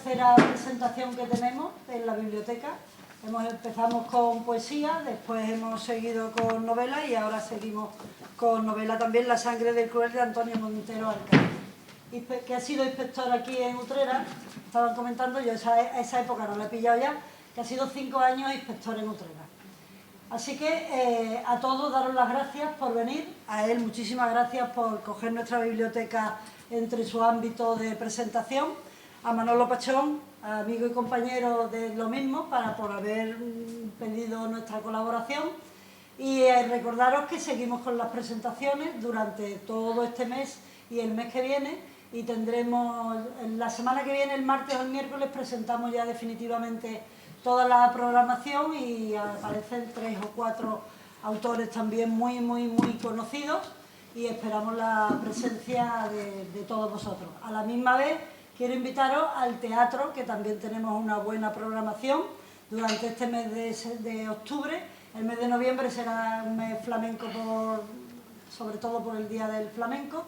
tercera presentación que tenemos en la biblioteca. Empezamos con poesía, después hemos seguido con novela y ahora seguimos con novela también, La sangre del cruel, de Antonio Montero Alcaide, que ha sido inspector aquí en Utrera. Estaban comentando, yo esa época no la he pillado ya, que ha sido 5 años inspector en Utrera. Así que a todos daros las gracias por venir, a él muchísimas gracias por coger nuestra biblioteca entre su ámbito de presentación, a Manolo Pachón, amigo y compañero de lo mismo, por haber pedido nuestra colaboración, y recordaros que seguimos con las presentaciones durante todo este mes y el mes que viene, y tendremos la semana que viene, el martes o el miércoles, presentamos ya definitivamente toda la programación y aparecen 3 o 4 autores también muy conocidos, y esperamos la presencia de todos vosotros. A la misma vez quiero invitaros al teatro, que también tenemos una buena programación durante este mes de octubre. El mes de noviembre será un mes flamenco, sobre todo por el Día del Flamenco,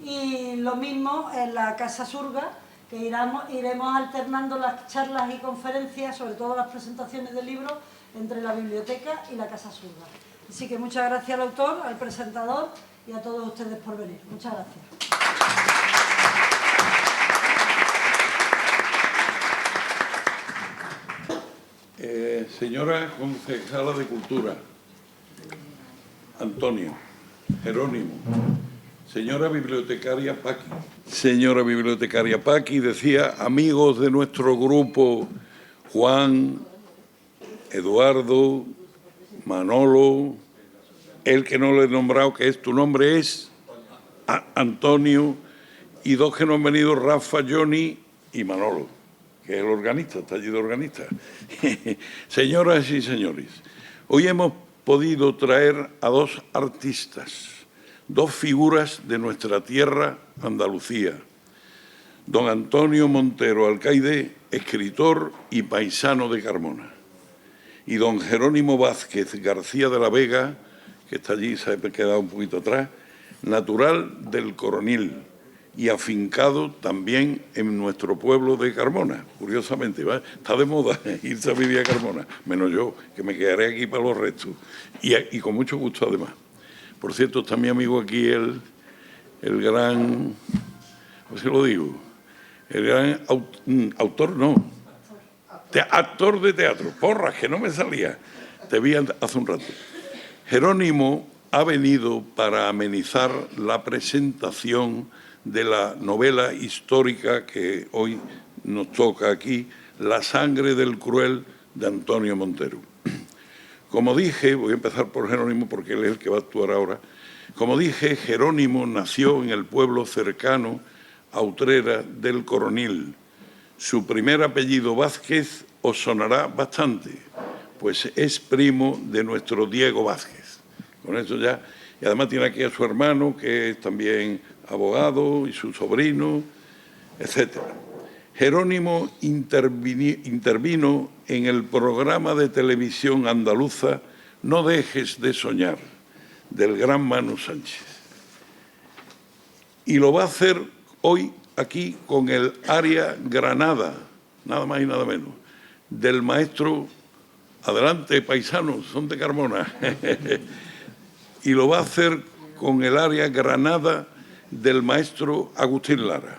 y lo mismo en la Casa Surga, que iremos alternando las charlas y conferencias, sobre todo las presentaciones de libros, entre la biblioteca y la Casa Surga. Así que muchas gracias al autor, al presentador y a todos ustedes por venir. Muchas gracias. Señora concejala de Cultura, Antonio, Jerónimo, señora bibliotecaria Paqui. Señora bibliotecaria Paqui, decía, amigos de nuestro grupo, Juan, Eduardo, Manolo, el que no le he nombrado, que tu nombre es Antonio, y 2 que no han venido, Rafa, Johnny y Manolo, que es el organista, está allí de organista. Señoras y señores, hoy hemos podido traer a 2 artistas, 2 figuras de nuestra tierra, Andalucía. Don Antonio Montero Alcaide, escritor y paisano de Carmona. Y don Jerónimo Vázquez García de la Vega, que está allí, se ha quedado un poquito atrás, natural del Coronil y afincado también en nuestro pueblo de Carmona, curiosamente, ¿va? Está de moda irse a vivir a Carmona, menos yo, que me quedaré aquí para los restos, y con mucho gusto además. Por cierto, está mi amigo aquí, el gran, ¿cómo se lo digo? El gran autor, no, actor de teatro, porras, que no me salía, te vi hace un rato. Jerónimo ha venido para amenizar la presentación de la novela histórica que hoy nos toca aquí, La sangre del cruel, de Antonio Montero. Como dije, voy a empezar por Jerónimo porque él es el que va a actuar ahora. Como dije, Jerónimo nació en el pueblo cercano a Utrera del Coronil. Su primer apellido, Vázquez, os sonará bastante, pues es primo de nuestro Diego Vázquez. Con eso ya, y además tiene aquí a su hermano, que es también abogado, y su sobrino, etc. Jerónimo intervino en el programa de televisión andaluza No dejes de soñar, del gran Manu Sánchez. Y lo va a hacer hoy aquí con el aria Granada, nada más y nada menos, del maestro, adelante paisanos, son de Carmona, y lo va a hacer con el aria Granada del maestro Agustín Lara.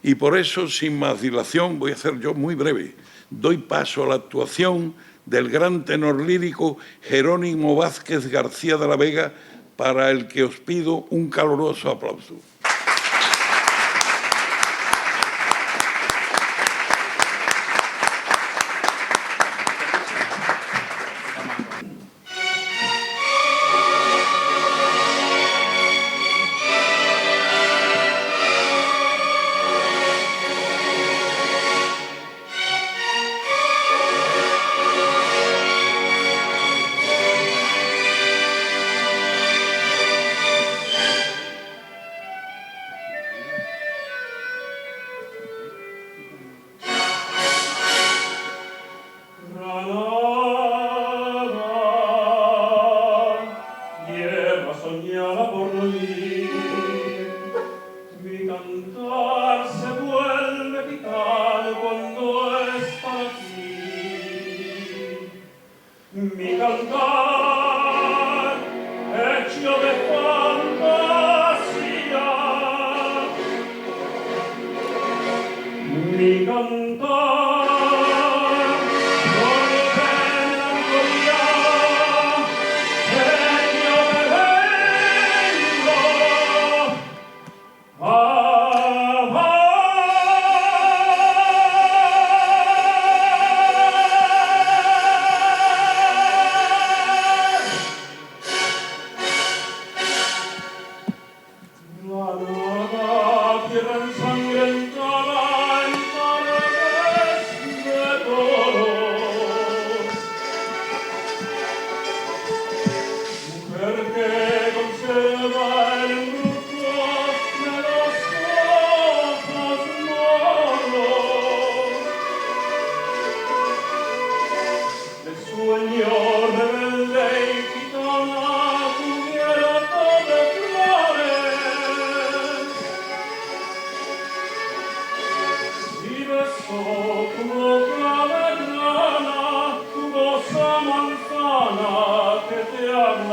Y por eso, sin más dilación, voy a hacer yo muy breve, doy paso a la actuación del gran tenor lírico Jerónimo Vázquez García de la Vega, para el que os pido un caluroso aplauso.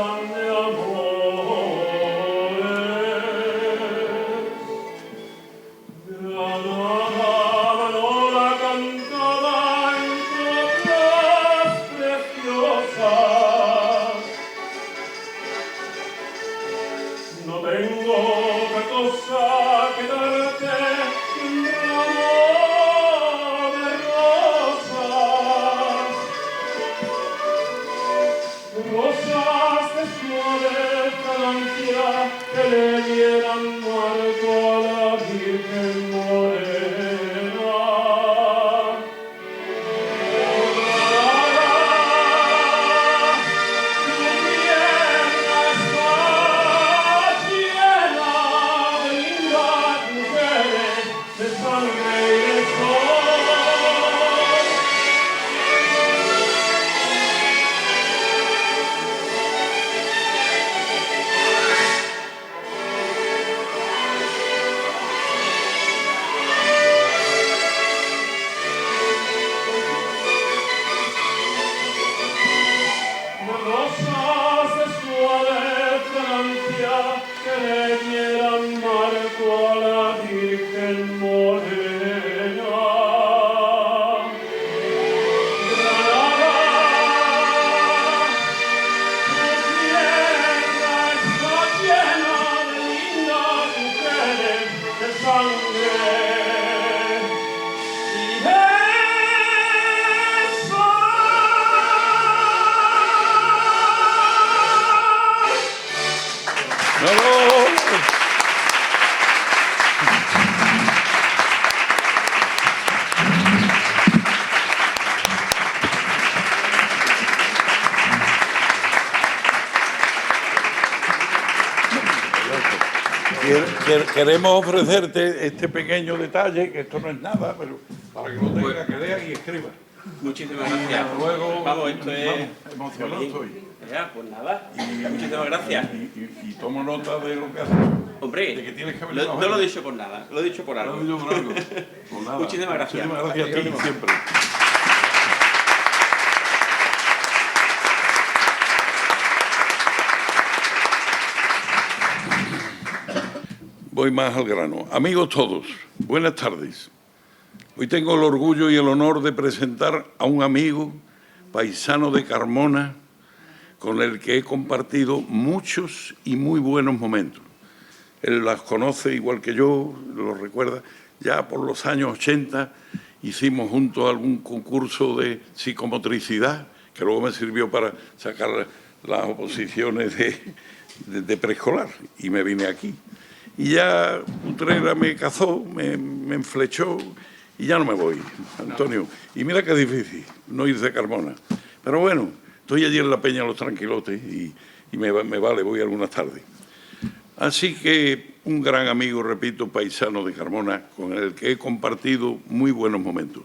grande amore. Granada la cantaba en coplas preciosas. No tengo otra cosa que darte que un ramo de rosas. Rosas de suave fragancia que le dieran marco a la Virgen morena. Tu tierra está llena de lindas mujeres, de sangre y de sol. Rosas de suave fragancia que le dieran marco a la Virgen morena. Granada, tu tierra está llena de lindas mujeres, de sangre y de sol. ¡Bravo! Queremos ofrecerte este pequeño detalle, que esto no es nada, pero para que lo tenga, que lea y escriba. Muchísimas gracias. Luego, Vamos, esto es... emocionado estoy. Ya, pues nada. Muchísimas gracias. Y tomo nota de lo que haces. Hombre, De que tienes que venir no lo he dicho por nada, lo he dicho por algo. Lo digo por algo. Pues nada. Muchísimas gracias. Muchísimas gracias a ti siempre. Voy más al grano. Amigos todos, buenas tardes. Hoy tengo el orgullo y el honor de presentar a un amigo paisano de Carmona con el que he compartido muchos y muy buenos momentos. Él las conoce igual que yo, lo recuerda. Ya por los años 80 hicimos juntos algún concurso de psicomotricidad, que luego me sirvió para sacar las oposiciones de preescolar, y me vine aquí. Y ya Utrera me cazó, me enflechó, y ya no me voy, Antonio. Y mira que es difícil no ir de Carmona. Pero bueno, estoy allí en la Peña Los Tranquilotes y me vale, voy algunas tardes. Así que un gran amigo, repito, paisano de Carmona, con el que he compartido muy buenos momentos.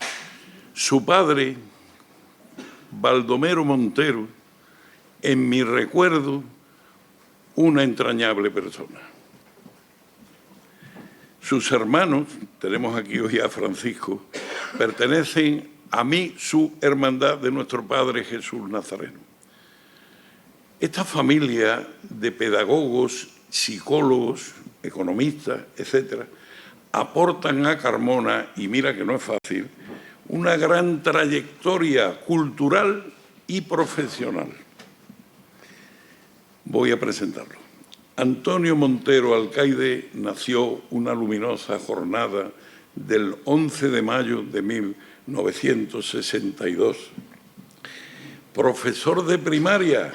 Su padre, Baldomero Montero, en mi recuerdo, una entrañable persona. Sus hermanos, tenemos aquí hoy a Francisco, pertenecen a mí, su hermandad de nuestro Padre Jesús Nazareno. Esta familia de pedagogos, psicólogos, economistas, etcétera, aportan a Carmona, y mira que no es fácil, una gran trayectoria cultural y profesional. Voy a presentarlo. Antonio Montero Alcaide nació una luminosa jornada del 11 de mayo de 1962. Profesor de primaria,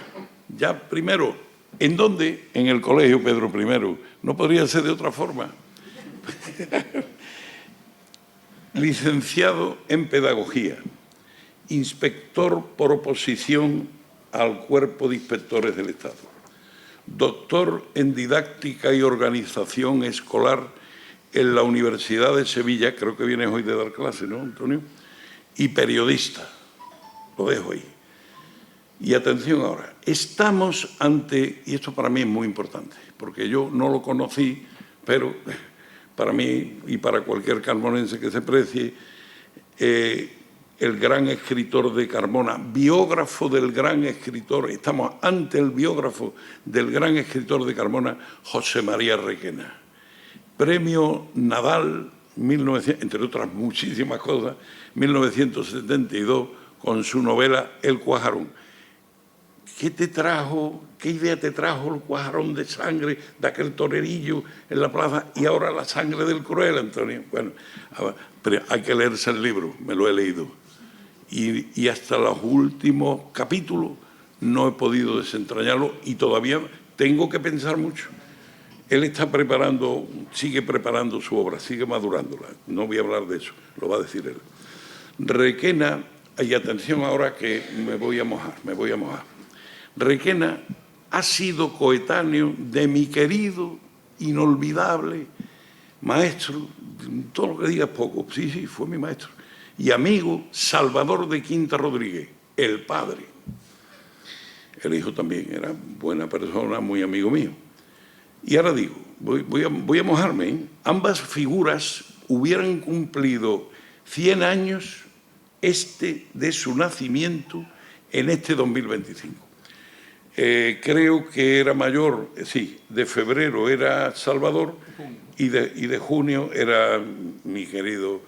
ya primero. ¿En dónde? En el Colegio Pedro I. No podría ser de otra forma. Licenciado en Pedagogía, inspector por oposición al Cuerpo de Inspectores del Estado. Doctor en Didáctica y Organización Escolar en la Universidad de Sevilla, creo que vienes hoy de dar clase, ¿no, Antonio? Y periodista, lo dejo ahí. Y atención ahora, estamos ante, y esto para mí es muy importante, porque yo no lo conocí, pero para mí y para cualquier carmonense que se precie, el gran escritor de Carmona, biógrafo del gran escritor, estamos ante el biógrafo del gran escritor de Carmona, José María Requena. Premio Nadal, entre otras muchísimas cosas, 1972, con su novela El Cuajarón. ¿Qué idea te trajo el cuajarón de sangre de aquel torerillo en la plaza y ahora la sangre del cruel, Antonio? Bueno, pero hay que leerse el libro, me lo he leído. Y hasta los últimos capítulos no he podido desentrañarlo y todavía tengo que pensar mucho. Él sigue preparando su obra, sigue madurándola. No voy a hablar de eso, lo va a decir él. Requena, y atención ahora que me voy a mojar. Requena ha sido coetáneo de mi querido, inolvidable maestro, todo lo que diga es poco, sí, fue mi maestro, y amigo Salvador de Quinta Rodríguez, el padre. El hijo también era buena persona, muy amigo mío. Y ahora digo, voy a mojarme, ¿eh? Ambas figuras hubieran cumplido 100 años de su nacimiento en este 2025. Creo que era mayor, sí, de febrero era Salvador y de junio era mi querido,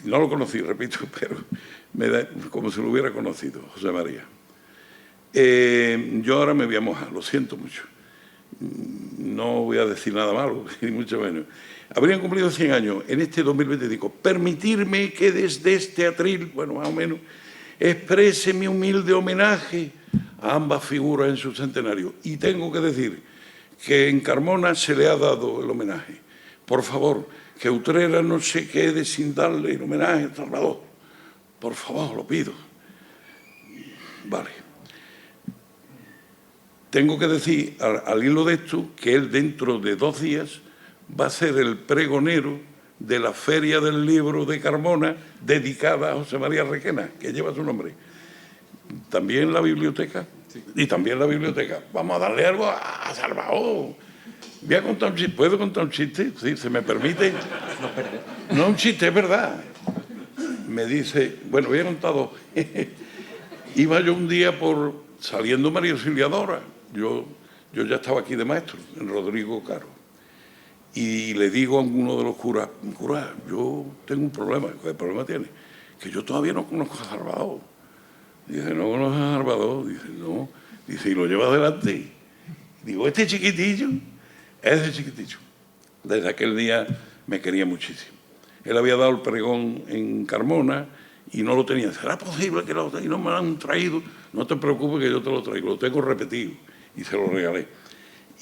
no lo conocí, repito, pero me da como si lo hubiera conocido, José María. Yo ahora me voy a mojar, lo siento mucho. No voy a decir nada malo, ni mucho menos. Habrían cumplido 100 años en este 2025. Permitirme que desde este atril, bueno, más o menos, exprese mi humilde homenaje a ambas figuras en su centenario. Y tengo que decir que en Carmona se le ha dado el homenaje. Por favor, que Utrera no se quede sin darle el homenaje a Salvador. Por favor, lo pido. Vale. Tengo que decir, al hilo de esto, que él dentro de 2 días va a ser el pregonero de la Feria del Libro de Carmona dedicada a José María Requena, que lleva su nombre. También la biblioteca, sí. Y también la biblioteca. Vamos a darle algo a Salvador. Voy a contar un chiste. ¿Puedo contar un chiste? Sí, ¿se me permite? No, un chiste, es verdad. Me dice, bueno, voy a contar 2. Iba yo un día saliendo María Auxiliadora. Yo ya estaba aquí de maestro, en Rodrigo Caro. Y le digo a uno de los curas, cura, yo tengo un problema. ¿Qué problema tiene? Que yo todavía no conozco a Salvador. Dice, ¿no conoces a Salvador? Dice, no. Dice, ¿y lo llevas delante? Digo, este chiquitillo, ese chiquitillo. Desde aquel día me quería muchísimo. Él había dado el pregón en Carmona y no lo tenía. ¿Será posible que y no me lo han traído? No te preocupes que yo te lo traigo, lo tengo repetido. Y se lo regalé.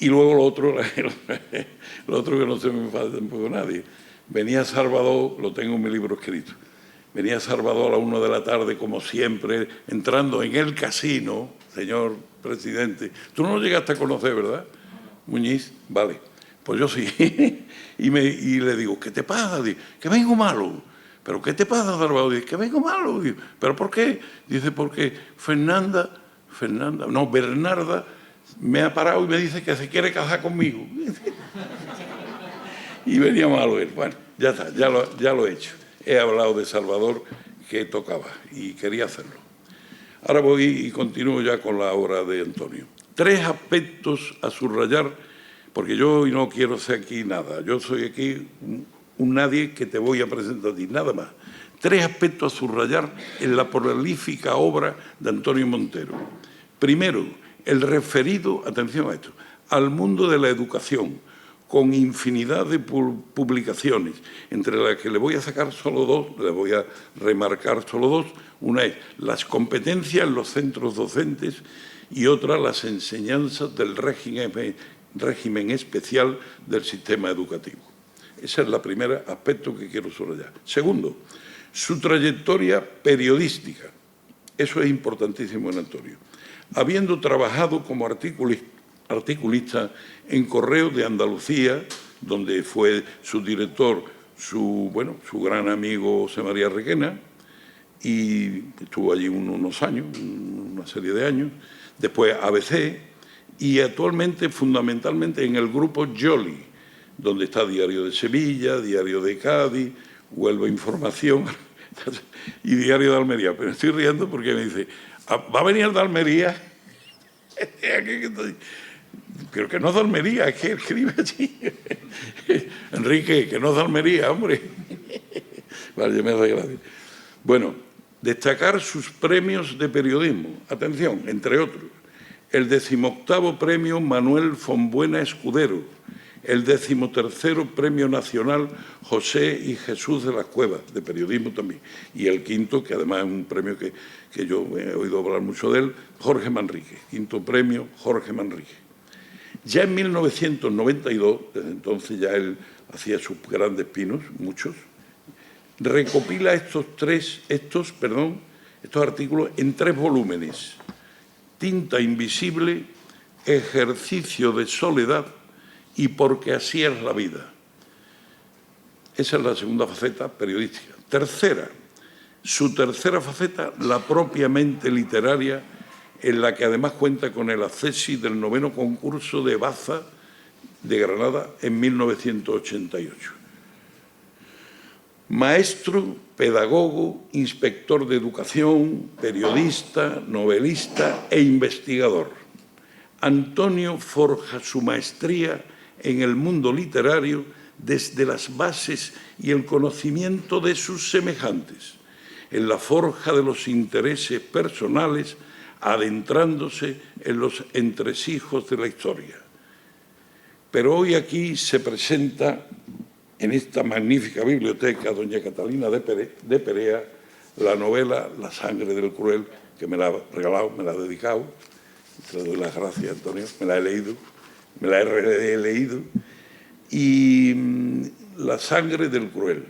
Y luego lo otro que no se me falta tampoco nadie. Venía Salvador, lo tengo en mi libro escrito. Venía Salvador a las 1 de la tarde, como siempre, entrando en el casino, señor presidente. Tú no lo llegaste a conocer, ¿verdad? Muñiz, vale. Pues yo sí. y le digo, ¿qué te pasa? Dice, que vengo malo. ¿Pero qué te pasa, Salvador? Dice, que vengo malo. Dice, ¿pero por qué? Dice, porque Bernarda me ha parado y me dice que se quiere casar conmigo. Y venía malo él. Bueno, ya está, ya lo he hecho. He hablado de Salvador, que tocaba y quería hacerlo. Ahora voy y continúo ya con la obra de Antonio. 3 aspectos a subrayar, porque yo hoy no quiero ser aquí nada. Yo soy aquí un nadie que te voy a presentar a ti, nada más. 3 aspectos a subrayar en la prolífica obra de Antonio Montero. Primero, el referido, atención a esto, al mundo de la educación, con infinidad de publicaciones, entre las que le voy a sacar solo 2, le voy a remarcar solo 2. Una es las competencias en los centros docentes y otra las enseñanzas del régimen especial del sistema educativo. Ese es el primer aspecto que quiero subrayar. Segundo, su trayectoria periodística. Eso es importantísimo en Antonio. Habiendo trabajado como articulista en Correos de Andalucía, donde fue su director, su gran amigo José María Requena, y estuvo allí unos años, una serie de años, después ABC, y actualmente fundamentalmente en el grupo Jolly, donde está Diario de Sevilla, Diario de Cádiz, Huelva Información, y Diario de Almería. Pero estoy riendo porque me dice, ¿va a venir el de Almería? Creo que no es de Almería, es que escribe allí. Enrique, que no es de Almería, hombre. Vale, yo me doy gracias. Bueno, destacar sus premios de periodismo. Atención, entre otros, el 18º Premio Manuel Fonbuena Escudero, el 13º Premio Nacional José y Jesús de las Cuevas, de periodismo también, y el 5º, que además es un premio que yo he oído hablar mucho de él, Jorge Manrique, 5º Premio Jorge Manrique. Ya en 1992, desde entonces ya él hacía sus grandes pinos, muchos, recopila estos artículos en 3 volúmenes: Tinta invisible, Ejercicio de soledad y Porque así es la vida. Esa es la segunda faceta periodística. Su tercera faceta, la propiamente literaria, en la que además cuenta con el accesis del 9º concurso de Baza de Granada en 1988. Maestro, pedagogo, inspector de educación, periodista, novelista e investigador. Antonio forja su maestría en el mundo literario desde las bases y el conocimiento de sus semejantes, en la forja de los intereses personales, adentrándose en los entresijos de la historia. Pero hoy aquí se presenta, en esta magnífica biblioteca, doña Catalina de Perea, la novela La sangre del cruel, que me la ha regalado, me la ha dedicado. Te doy las gracias, Antonio, me la he leído, me la he releído. Y La sangre del cruel,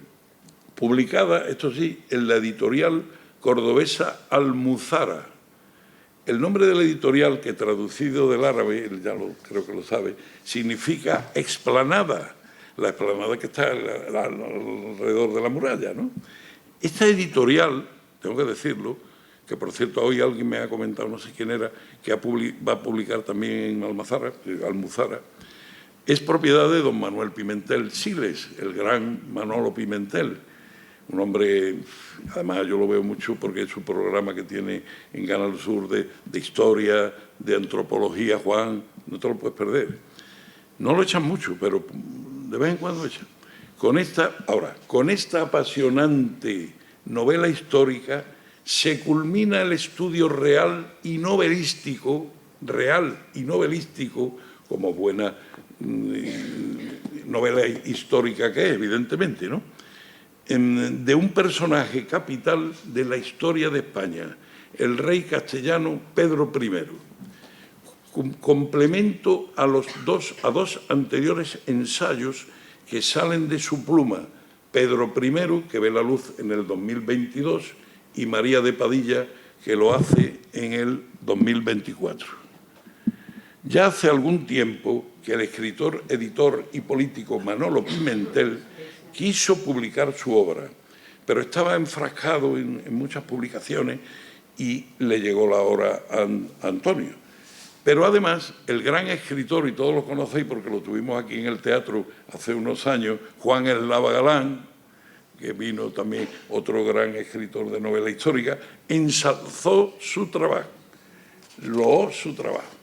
publicada, esto sí, en la editorial cordobesa Almuzara. El nombre de la editorial, que traducido del árabe, ya creo que lo sabe, significa explanada, la explanada que está alrededor de la muralla, ¿no? Esta editorial, tengo que decirlo, que por cierto hoy alguien me ha comentado, no sé quién era, que va a publicar también en Almuzara, es propiedad de don Manuel Pimentel Siles, el gran Manolo Pimentel. Un hombre, además yo lo veo mucho porque es su programa que tiene en Canal Sur de historia, de antropología, Juan, no te lo puedes perder. No lo echan mucho, pero de vez en cuando echan. Con esta apasionante novela histórica se culmina el estudio real y novelístico, como buena novela histórica que es, evidentemente, ¿no?, de un personaje capital de la historia de España, el rey castellano Pedro I, complemento a dos anteriores ensayos que salen de su pluma, Pedro I, que ve la luz en el 2022, y María de Padilla, que lo hace en el 2024. Ya hace algún tiempo que el escritor, editor y político Manolo Pimentel quiso publicar su obra, pero estaba enfrascado en muchas publicaciones y le llegó la hora a Antonio. Pero además, el gran escritor, y todos lo conocéis porque lo tuvimos aquí en el teatro hace unos años, Juan Eslava Galán, que vino también otro gran escritor de novela histórica, ensalzó su trabajo, loó su trabajo.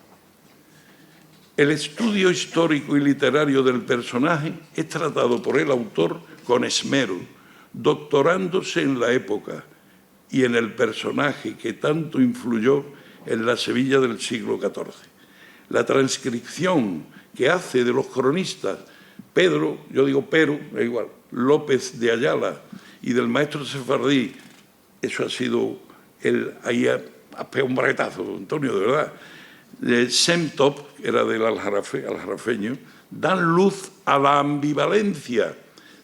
El estudio histórico y literario del personaje es tratado por el autor con esmero, doctorándose en la época y en el personaje que tanto influyó en la Sevilla del siglo XIV. La transcripción que hace de los cronistas Pedro, yo digo Pero, da igual, López de Ayala y del maestro sefardí, eso ha sido, ahí ha pegado un braguetazo, Antonio, de verdad. Shem Tov, era del aljarafeño, dan luz a la ambivalencia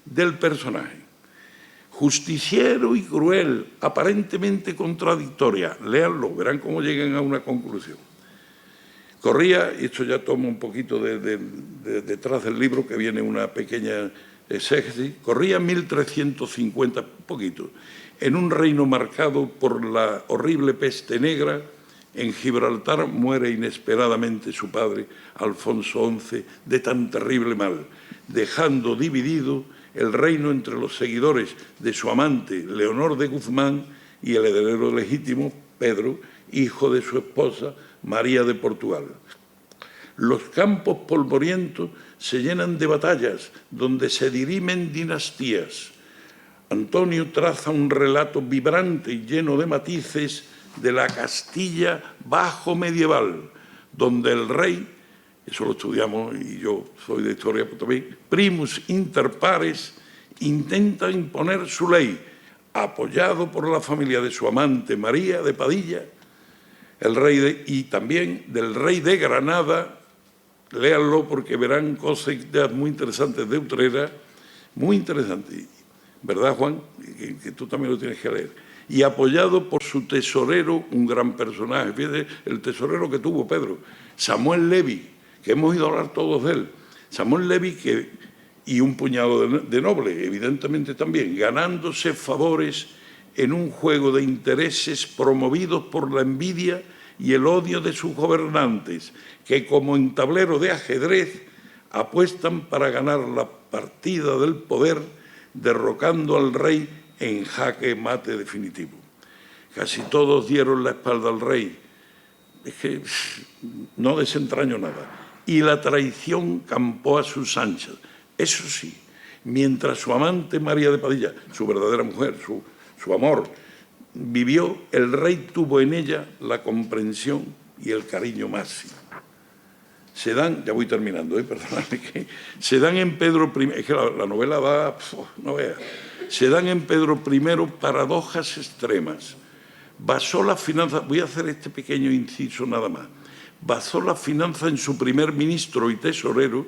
del personaje. Justiciero y cruel, aparentemente contradictoria. Léanlo, verán cómo llegan a una conclusión. Corría, y esto ya toma un poquito detrás del libro, que viene una pequeña exégesis, corría 1350, poquito, en un reino marcado por la horrible peste negra. En Gibraltar muere inesperadamente su padre, Alfonso XI, de tan terrible mal, dejando dividido el reino entre los seguidores de su amante Leonor de Guzmán y el heredero legítimo Pedro, hijo de su esposa María de Portugal. Los campos polvorientos se llenan de batallas donde se dirimen dinastías. Antonio traza un relato vibrante y lleno de matices de la Castilla bajo medieval, donde el rey, eso lo estudiamos y yo soy de historia también, primus inter pares, intenta imponer su ley, apoyado por la familia de su amante María de Padilla, y también del rey de Granada. Léanlo porque verán cosas muy interesantes de Utrera, muy interesantes, ¿verdad, Juan? Que tú también lo tienes que leer. Y apoyado por su tesorero, un gran personaje, fíjate, el tesorero que tuvo Pedro, Samuel Levi, que hemos ido a hablar todos de él. Samuel Levi y un puñado de nobles, evidentemente también, ganándose favores en un juego de intereses promovidos por la envidia y el odio de sus gobernantes, que como en tablero de ajedrez apuestan para ganar la partida del poder, derrocando al rey en jaque mate definitivo. Casi todos dieron la espalda al rey. Es que no desentraño nada. Y la traición campó a sus anchas. Eso sí, mientras su amante María de Padilla, su verdadera mujer, su amor, vivió, el rey tuvo en ella la comprensión y el cariño máximo. Se dan, ya voy terminando, perdóname, que se dan en Pedro I, es que la novela va, no veas, se dan en Pedro I paradojas extremas. Basó la finanza, voy a hacer este pequeño inciso nada más, basó la finanza en su primer ministro y tesorero,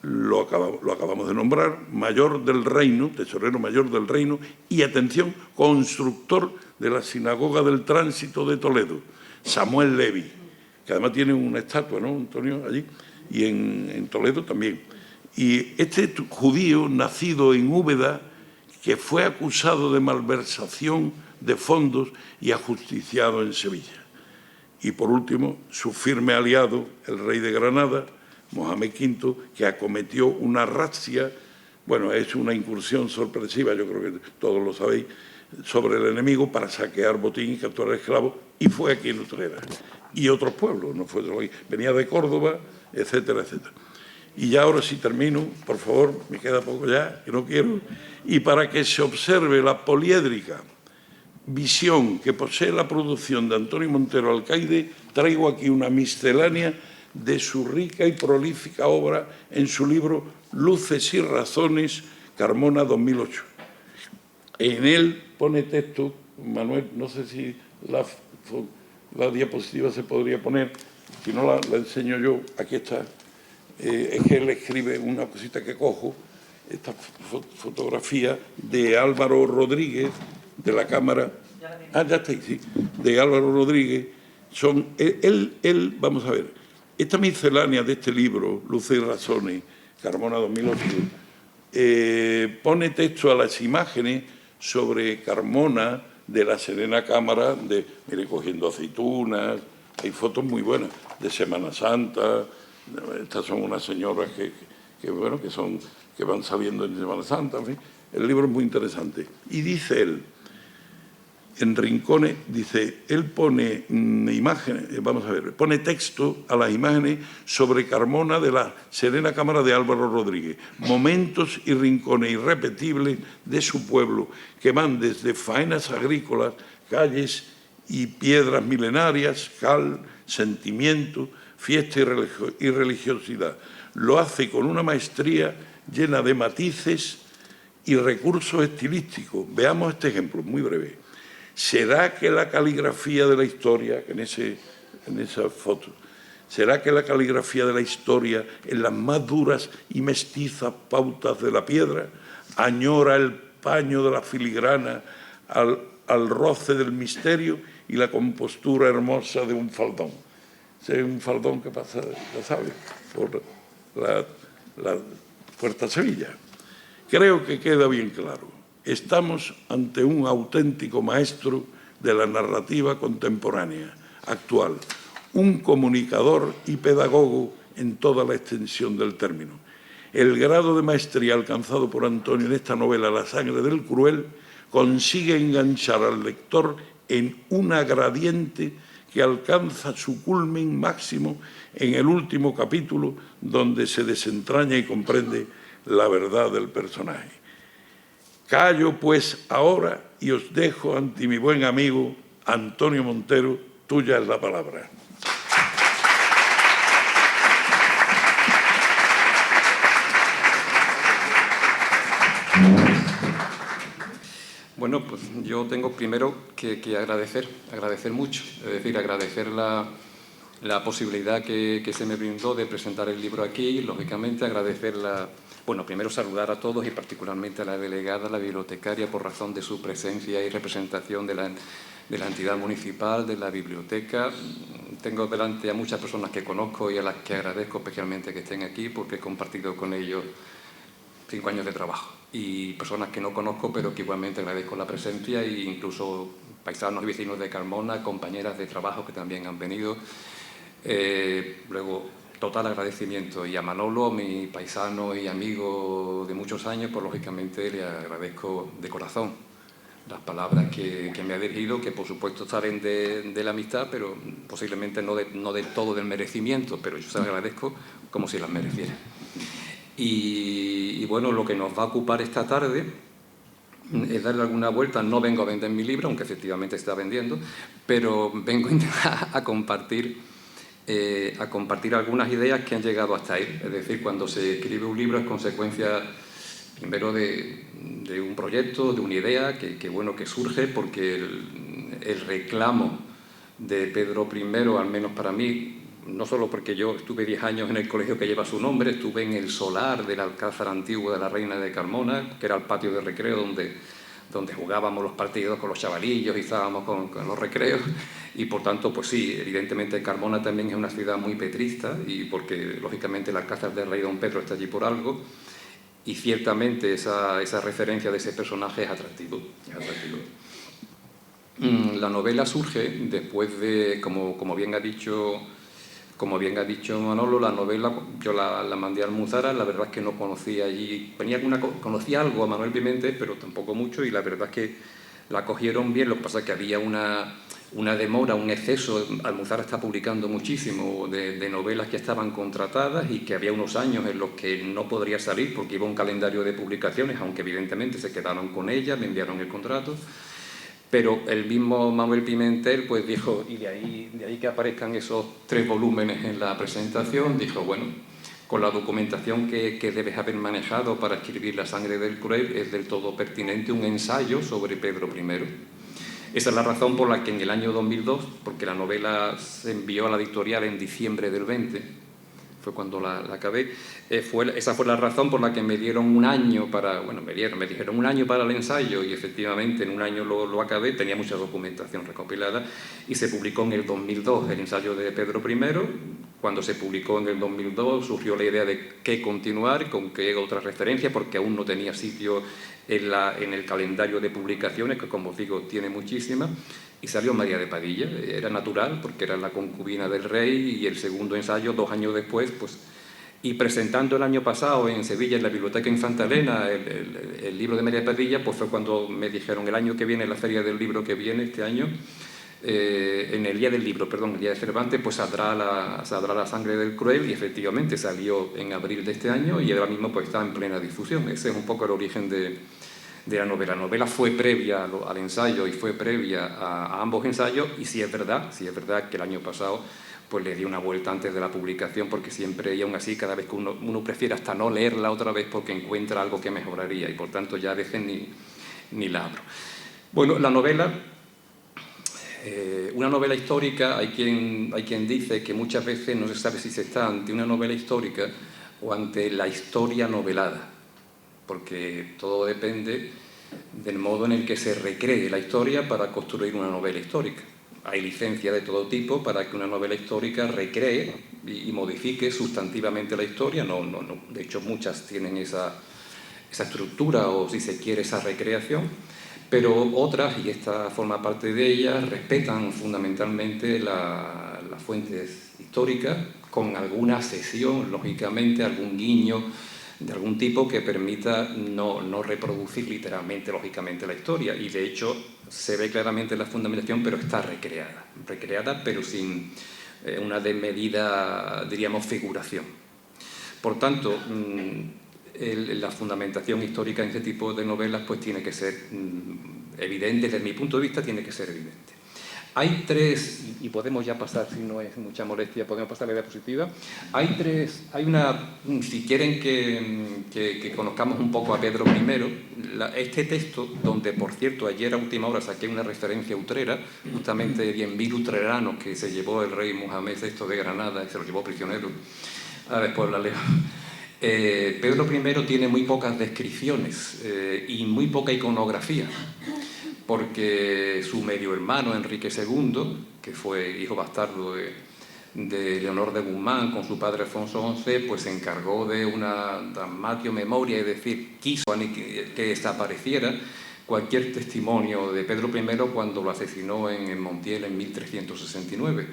lo acabamos de nombrar, mayor del reino, tesorero mayor del reino, y atención, constructor de la Sinagoga del Tránsito de Toledo, Samuel Levi, que además tiene una estatua, ¿no, Antonio? Allí, y en Toledo también. Y este judío, nacido en Úbeda, que fue acusado de malversación de fondos y ajusticiado en Sevilla. Y por último, su firme aliado, el rey de Granada, Mohamed V, que acometió una razzia, bueno, es una incursión sorpresiva, yo creo que todos lo sabéis, sobre el enemigo para saquear botín y capturar esclavos, y fue aquí en Utrera. Y otros pueblos, no fue solo aquí, venía de Córdoba, etcétera, etcétera. Y ya ahora sí termino, por favor, me queda poco ya, que no quiero, y para que se observe la poliédrica visión que posee la producción de Antonio Montero Alcaide, traigo aquí una miscelánea de su rica y prolífica obra en su libro Luces y Razones, Carmona 2008. En él pone texto, Manuel, no sé si la diapositiva se podría poner, si no la enseño yo, aquí está, es que él escribe una cosita que cojo, esta fotografía de Álvaro Rodríguez, de la Cámara, ya está ahí, sí, de Álvaro Rodríguez, son, él, vamos a ver, esta miscelánea de este libro, Luces y Razones, Carmona 2008, pone texto a las imágenes sobre Carmona de la Serena Cámara, mire, cogiendo aceitunas, hay fotos muy buenas, de Semana Santa, estas son unas señoras que van saliendo en Semana Santa, en fin, el libro es muy interesante. Y dice él, en rincones, dice, él pone imágenes, vamos a ver, pone texto a las imágenes sobre Carmona de la Serena Cámara de Álvaro Rodríguez, momentos y rincones irrepetibles de su pueblo, que van desde faenas agrícolas, calles y piedras milenarias, cal, sentimiento, fiesta y religiosidad. Lo hace con una maestría llena de matices y recursos estilísticos. Veamos este ejemplo, muy breve. ¿Será que la caligrafía de la historia, en esa foto, será que la caligrafía de la historia, en las más duras y mestizas pautas de la piedra, añora el paño de la filigrana al roce del misterio y la compostura hermosa de un faldón? Es un faldón que pasa, ya sabes, por la Puerta Sevilla. Creo que queda bien claro. Estamos ante un auténtico maestro de la narrativa contemporánea, actual, un comunicador y pedagogo en toda la extensión del término. el grado de maestría alcanzado por Antonio en esta novela La sangre del cruel consigue enganchar al lector en una gradiente que alcanza su culmen máximo en el último capítulo, donde se desentraña y comprende la verdad del personaje. Callo, pues, ahora y os dejo ante mi buen amigo Antonio Montero. Tuya es la palabra. Bueno, pues yo tengo primero que agradecer mucho, es decir, agradecer la posibilidad que se me brindó de presentar el libro aquí, lógicamente agradecer bueno, primero saludar a todos y particularmente a la delegada, la bibliotecaria, por razón de su presencia y representación de la entidad municipal, de la biblioteca. Tengo delante a muchas personas que conozco y a las que agradezco especialmente que estén aquí porque he compartido con ellos 5 años de trabajo, y personas que no conozco pero que igualmente agradezco la presencia, e incluso paisanos y vecinos de Carmona, compañeras de trabajo que también han venido. Luego, total agradecimiento, y a Manolo, mi paisano y amigo de muchos años, pues lógicamente le agradezco de corazón las palabras que me ha dirigido, que por supuesto salen de la amistad, pero posiblemente no de todo del merecimiento, pero yo se las agradezco como si las mereciera. Y bueno, lo que nos va a ocupar esta tarde es darle alguna vuelta. No vengo a vender mi libro, aunque efectivamente está vendiendo, pero vengo a compartir algunas ideas que han llegado hasta ahí. Es decir, cuando se escribe un libro es consecuencia primero de un proyecto, de una idea que surge porque el reclamo de Pedro I, al menos para mí, no solo porque yo estuve 10 años en el colegio que lleva su nombre, estuve en el solar del Alcázar antiguo de la Reina de Carmona, que era el patio de recreo donde jugábamos los partidos con los chavalillos y estábamos con los recreos, y por tanto, pues sí, evidentemente Carmona también es una ciudad muy petrista, y porque lógicamente el Alcázar del Rey Don Pedro está allí por algo, y ciertamente esa referencia de ese personaje es atractivo. La novela surge después de, como bien ha dicho Manolo, la novela yo la mandé a Almuzara. La verdad es que no conocía allí, conocía algo a Manuel Pimentel, pero tampoco mucho, y la verdad es que la cogieron bien. Lo que pasa es que había una demora, un exceso. Almuzara está publicando muchísimo de novelas que estaban contratadas y que había unos años en los que no podría salir porque iba un calendario de publicaciones, aunque evidentemente se quedaron con ella, me enviaron el contrato. Pero el mismo Manuel Pimentel pues dijo, y de ahí que aparezcan esos 3 volúmenes en la presentación, dijo, bueno, con la documentación que debes haber manejado para escribir La sangre del cruel, es del todo pertinente un ensayo sobre Pedro I. Esa es la razón por la que en el año 2002, porque la novela se envió a la editorial en diciembre del 20, fue cuando la acabé, esa fue la razón por la que me dieron un año me dijeron un año para el ensayo, y efectivamente en un año lo acabé. Tenía mucha documentación recopilada y se publicó en el 2002 el ensayo de Pedro I. Cuando se publicó en el 2002 surgió la idea de qué continuar, con qué otra referencia, porque aún no tenía sitio en el calendario de publicaciones, que como os digo tiene muchísimas, y salió María de Padilla. Era natural porque era la concubina del rey, y el segundo ensayo 2 años después, pues, y presentando el año pasado en Sevilla, en la Biblioteca Infanta Elena, el libro de María de Padilla, pues fue cuando me dijeron el año que viene, en la feria del libro que viene este año, en el día del libro, el día de Cervantes, pues saldrá la sangre del cruel, y efectivamente salió en abril de este año y ahora mismo pues está en plena difusión. Ese es un poco el origen de la novela. La novela fue previa al ensayo y fue previa a ambos ensayos, y sí es verdad que el año pasado pues le di una vuelta antes de la publicación, porque siempre, y aún así, cada vez que uno prefiere hasta no leerla otra vez porque encuentra algo que mejoraría, y por tanto ya a veces ni la abro. Bueno, la novela, una novela histórica, hay quien dice que muchas veces no se sabe si se está ante una novela histórica o ante la historia novelada, porque todo depende del modo en el que se recree la historia para construir una novela histórica. Hay licencia de todo tipo para que una novela histórica recree y modifique sustantivamente la historia. De hecho, muchas tienen esa estructura, o si se quiere, esa recreación, pero otras, y esta forma parte de ellas, respetan fundamentalmente las fuentes históricas, con alguna cesión, lógicamente, algún guiño algún tipo que permita no reproducir literalmente, lógicamente, la historia. Y de hecho se ve claramente la fundamentación, pero está recreada pero sin una desmedida, diríamos, figuración. Por tanto, la fundamentación histórica en este tipo de novelas pues tiene que ser evidente, desde mi punto de vista tiene que ser evidente. Hay tres, y podemos ya pasar, si no es mucha molestia, podemos pasar a la diapositiva. Si quieren que conozcamos un poco a Pedro I, este texto, donde por cierto ayer a última hora saqué una referencia utrera, justamente de 10.000 utreranos que se llevó el rey Mohamed VI de Granada y se los llevó prisionero, después la leo. Pedro I tiene muy pocas descripciones y muy poca iconografía, porque su medio hermano Enrique II, que fue hijo bastardo de Leonor de Guzmán con su padre Alfonso XI, pues se encargó de una damnatio memoria, es decir, quiso que desapareciera cualquier testimonio de Pedro I cuando lo asesinó en Montiel en 1369.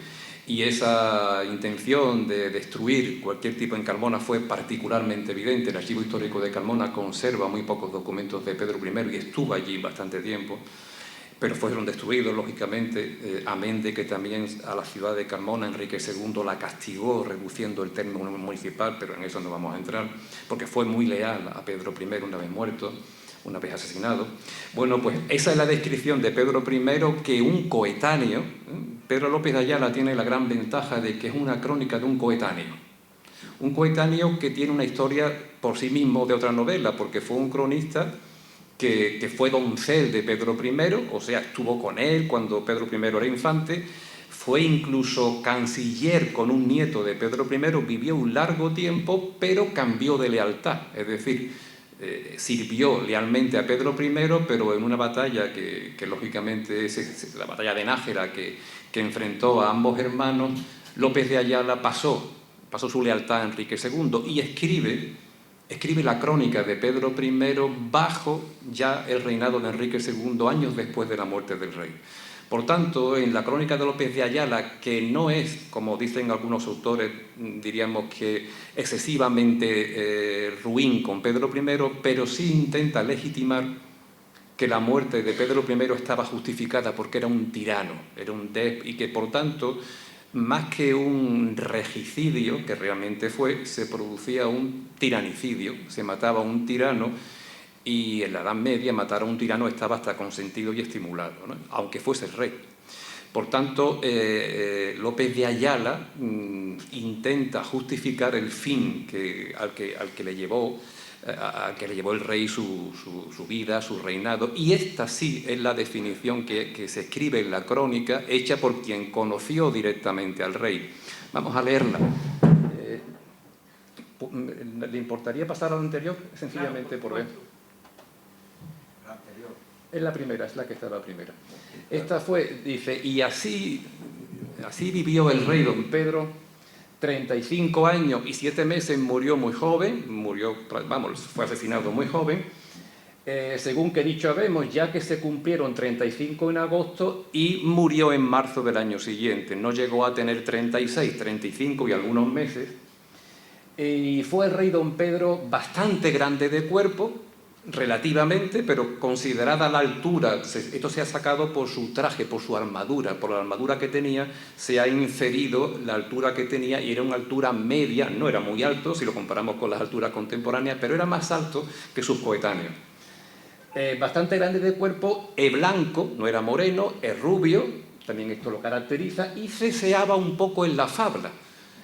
Y esa intención de destruir cualquier tipo en Carmona fue particularmente evidente. El Archivo Histórico de Carmona conserva muy pocos documentos de Pedro I y estuvo allí bastante tiempo, pero fueron destruidos, lógicamente, amén de que también a la ciudad de Carmona Enrique II la castigó reduciendo el término municipal, pero en eso no vamos a entrar, porque fue muy leal a Pedro I una vez muerto, una vez asesinado. Bueno, pues esa es la descripción de Pedro I que un coetáneo, Pedro López de Ayala tiene la gran ventaja de que es una crónica de un coetáneo que tiene una historia por sí mismo de otra novela, porque fue un cronista que fue doncel de Pedro I, o sea, estuvo con él cuando Pedro I era infante, fue incluso canciller con un nieto de Pedro I, vivió un largo tiempo, pero cambió de lealtad, es decir, sirvió lealmente a Pedro I, pero en una batalla que lógicamente es la batalla de Nájera, que enfrentó a ambos hermanos, López de Ayala pasó su lealtad a Enrique II y escribe la crónica de Pedro I bajo ya el reinado de Enrique II, años después de la muerte del rey. Por tanto, en la crónica de López de Ayala, que no es, como dicen algunos autores, diríamos que excesivamente ruin con Pedro I, pero sí intenta legitimar que la muerte de Pedro I estaba justificada porque era un tirano, era un y que por tanto, más que un regicidio, que realmente fue, se producía un tiranicidio, se mataba a un tirano. Y en la Edad Media matar a un tirano estaba hasta consentido y estimulado, ¿no? Aunque fuese el rey. Por tanto, López de Ayala intenta justificar el fin al que le llevó el rey su vida, su reinado, y esta sí es la definición que se escribe en la crónica, hecha por quien conoció directamente al rey. Vamos a leerla. ¿Le importaría pasar a lo anterior? Sencillamente por ver. Es la primera, es la que estaba primera. Esta fue, dice, y así vivió el rey don Pedro, 35 años y 7 meses, murió muy joven, fue asesinado muy joven, según que dicho habemos, ya que se cumplieron 35 en agosto y murió en marzo del año siguiente. No llegó a tener 36, 35 y algunos meses. Y fue el rey don Pedro bastante grande de cuerpo, relativamente, pero considerada la altura, esto se ha sacado por su traje, por su armadura, por la armadura que tenía, se ha inferido la altura que tenía y era una altura media, no era muy alto si lo comparamos con las alturas contemporáneas, pero era más alto que sus coetáneos. Bastante grande de cuerpo, es blanco, no era moreno, es rubio, también esto lo caracteriza, y ceseaba un poco en la fabla.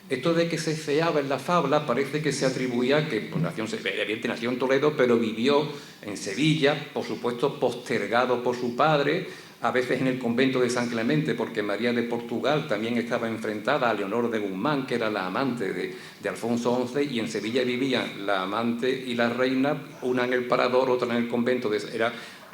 Esto de que se ceaba en la fabla parece que se atribuía que evidentemente nació en Toledo, pero vivió en Sevilla, por supuesto postergado por su padre, a veces en el convento de San Clemente, porque María de Portugal también estaba enfrentada a Leonor de Guzmán, que era la amante de Alfonso XI, y en Sevilla vivían la amante y la reina, una en el Parador, otra en el convento.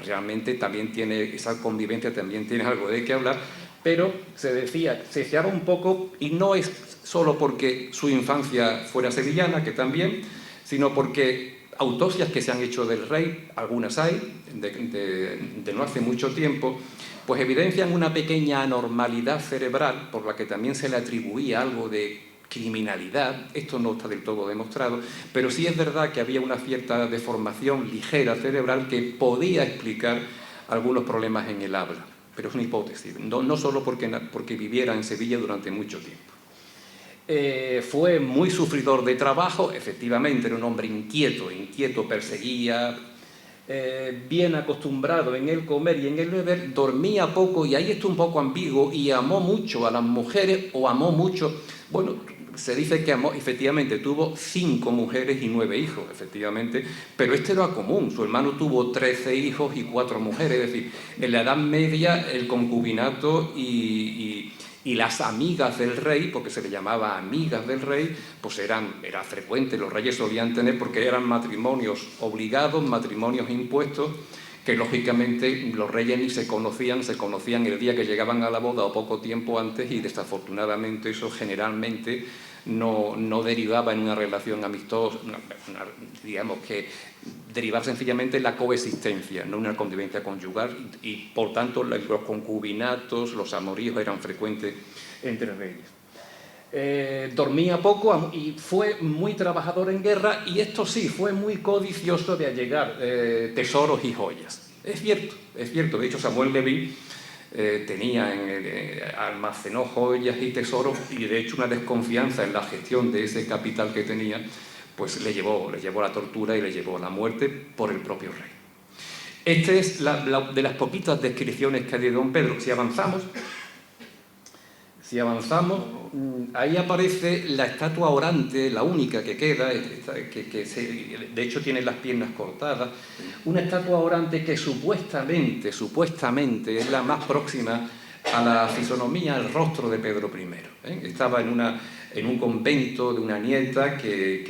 Realmente también tiene esa convivencia, también tiene algo de qué hablar, pero se decía, se ceaba un poco, y no es solo porque su infancia fuera sevillana, que también, sino porque autopsias que se han hecho del rey, algunas hay, de no hace mucho tiempo, pues evidencian una pequeña anormalidad cerebral, por la que también se le atribuía algo de criminalidad, esto no está del todo demostrado, pero sí es verdad que había una cierta deformación ligera cerebral que podía explicar algunos problemas en el habla, pero es una hipótesis, no solo porque viviera en Sevilla durante mucho tiempo. Fue muy sufridor de trabajo, efectivamente era un hombre inquieto, perseguía, bien acostumbrado en el comer y en el beber, dormía poco y ahí está un poco ambiguo, y amó mucho a las mujeres, o amó mucho, bueno, se dice que amó, efectivamente tuvo 5 mujeres y 9 hijos, efectivamente, pero este era común, su hermano tuvo 13 hijos y 4 mujeres, es decir, en la Edad Media el concubinato y las amigas del rey, porque se le llamaba amigas del rey, pues era frecuente, los reyes solían tener, porque eran matrimonios obligados, matrimonios impuestos, que lógicamente los reyes ni se conocían el día que llegaban a la boda o poco tiempo antes, y desafortunadamente eso generalmente no derivaba en una relación amistosa, digamos que derivaba sencillamente en la coexistencia, no una convivencia conyugal, y por tanto los concubinatos, los amoríos eran frecuentes entre reyes. Dormía poco y fue muy trabajador en guerra, y esto sí, fue muy codicioso de allegar tesoros y joyas. Es cierto, de hecho Samuel Leví almacenó joyas y tesoros, y de hecho una desconfianza en la gestión de ese capital que tenía, pues le llevó a la tortura y le llevó a la muerte por el propio rey. Esta es de las poquitas descripciones que hay de don Pedro. Si avanzamos, ahí aparece la estatua orante, la única que queda, de hecho tiene las piernas cortadas, una estatua orante que supuestamente es la más próxima a la fisonomía, al rostro de Pedro I. Estaba en un convento de una nieta que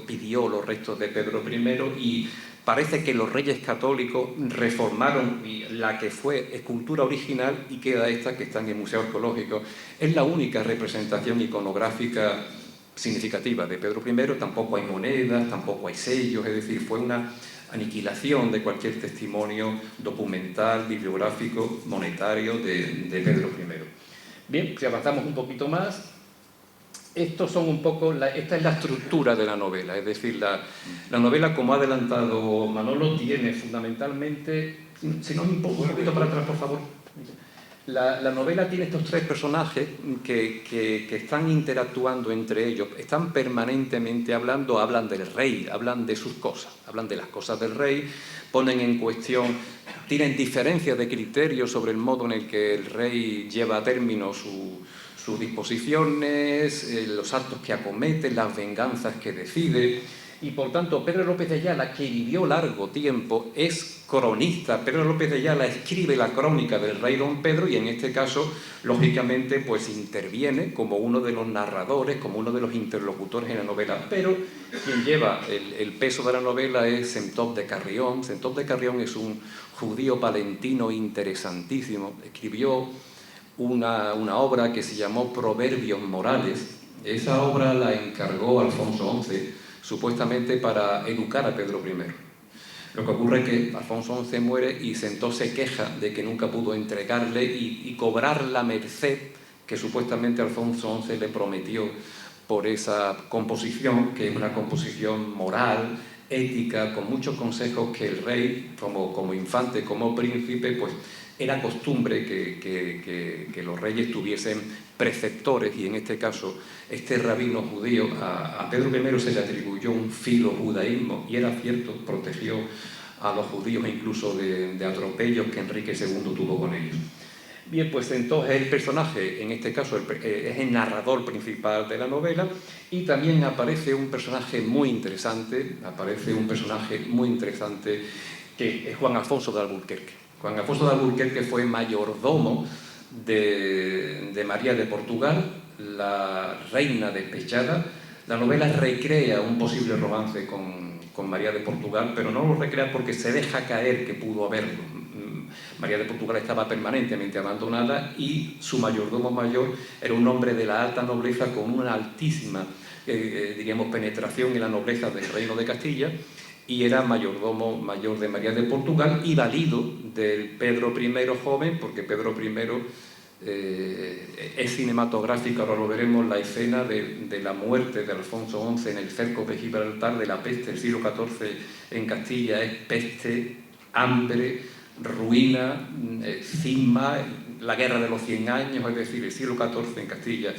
pidió los restos de Pedro I, y parece que los reyes católicos reformaron la que fue escultura original, y queda esta que está en el Museo Arqueológico. Es la única representación iconográfica significativa de Pedro I, tampoco hay monedas, tampoco hay sellos, es decir, fue una aniquilación de cualquier testimonio documental, bibliográfico, monetario de Pedro I. Bien, si avanzamos un poquito más, esta es la estructura de la novela, es decir, la novela, como ha adelantado Manolo, tiene fundamentalmente, si no, un poquito para atrás, por favor. La novela tiene estos 3 personajes que están interactuando entre ellos, están permanentemente hablando, hablan del rey, hablan de sus cosas, hablan de las cosas del rey, ponen en cuestión, tienen diferencias de criterio sobre el modo en el que el rey lleva a término sus disposiciones, los actos que acomete, las venganzas que decide. Y por tanto Pedro López de Ayala, que vivió largo tiempo, es cronista. Pedro López de Ayala escribe la crónica del rey don Pedro, y en este caso, lógicamente, pues interviene como uno de los narradores, como uno de los interlocutores en la novela. Pero quien lleva el peso de la novela es Sentop de Carrión. Sentop de Carrión es un judío palentino interesantísimo. Escribió una obra que se llamó Proverbios Morales. Esa obra la encargó Alfonso XI, supuestamente para educar a Pedro I. Lo que ocurre es que Alfonso XI muere y Sentó se queja de que nunca pudo entregarle y cobrar la merced que supuestamente Alfonso XI le prometió por esa composición, que es una composición moral, ética, con muchos consejos que el rey, como infante, como príncipe, pues era costumbre que los reyes tuviesen preceptores, y en este caso este rabino judío a Pedro I se le atribuyó un filojudaísmo, y era cierto, protegió a los judíos incluso de atropellos que Enrique II tuvo con ellos. Bien, pues entonces el personaje, en este caso es el narrador principal de la novela, y también aparece un personaje muy interesante, que es Juan Alfonso de Alburquerque. Juan Alfonso de Alburquerque fue mayordomo de María de Portugal, la reina despechada. La novela recrea un posible romance con María de Portugal, pero no lo recrea porque se deja caer que pudo haberlo. María de Portugal estaba permanentemente abandonada, y su mayordomo mayor era un hombre de la alta nobleza con una altísima, penetración en la nobleza del Reino de Castilla, y era mayordomo mayor de María de Portugal y valido del Pedro I joven, porque Pedro I Es cinematográfica, ahora lo veremos, la escena de la muerte de Alfonso XI en el cerco de Gibraltar, de la peste del siglo XIV en Castilla. Es peste, hambre, ruina, cisma, la guerra de los 100 años, es decir, el siglo XIV en Castilla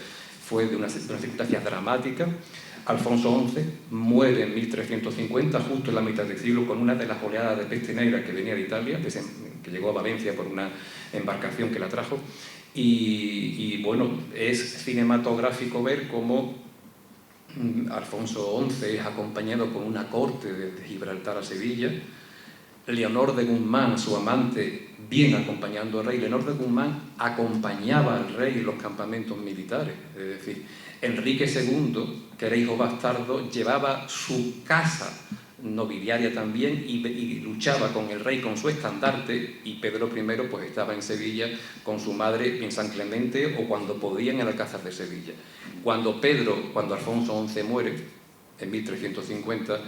fue de unas circunstancias dramáticas. Alfonso XI muere en 1350, justo en la mitad del siglo, con una de las oleadas de peste negra que venía de Italia, que llegó a Valencia por una embarcación que la trajo. Y bueno, es cinematográfico ver cómo Alfonso XI es acompañado con una corte desde Gibraltar a Sevilla. Leonor de Guzmán, su amante, viene acompañando al rey. Leonor de Guzmán acompañaba al rey en los campamentos militares. Es decir, Enrique II, que era hijo bastardo, llevaba su casa nobiliaria también y luchaba con el rey con su estandarte, y Pedro I pues estaba en Sevilla con su madre en San Clemente o cuando podía en el Alcázar de Sevilla. Cuando Alfonso XI muere en 1350,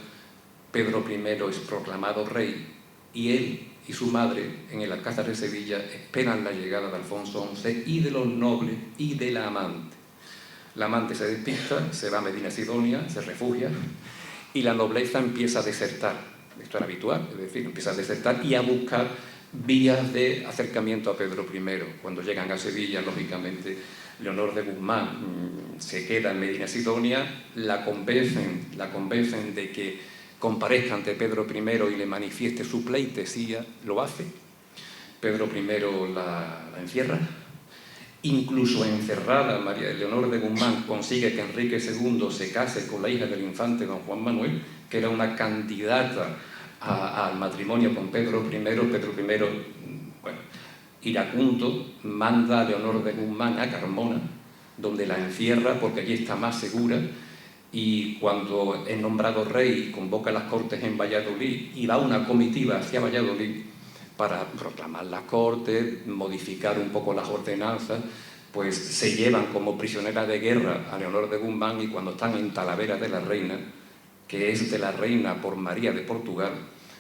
Pedro I es proclamado rey y él y su madre en el Alcázar de Sevilla esperan la llegada de Alfonso XI y de los nobles y de la amante. La amante se despista, se va a Medina Sidonia, se refugia, y la nobleza empieza a desertar. Esto era habitual, es decir, empieza a desertar y a buscar vías de acercamiento a Pedro I. Cuando llegan a Sevilla, lógicamente, Leonor de Guzmán se queda en Medina Sidonia, la convencen de que comparezca ante Pedro I y le manifieste su pleitesía, lo hace. Pedro I la encierra. Incluso encerrada, María Leonor de Guzmán consigue que Enrique II se case con la hija del infante don Juan Manuel, que era una candidata al matrimonio con Pedro I. Pedro I, bueno, iracundo, manda a Leonor de Guzmán a Carmona, donde la encierra porque allí está más segura, y cuando es nombrado rey convoca las cortes en Valladolid y va una comitiva hacia Valladolid para proclamar las cortes, modificar un poco las ordenanzas, pues se llevan como prisionera de guerra a Leonor de Guzmán, y cuando están en Talavera de la Reina, que es de la reina por María de Portugal,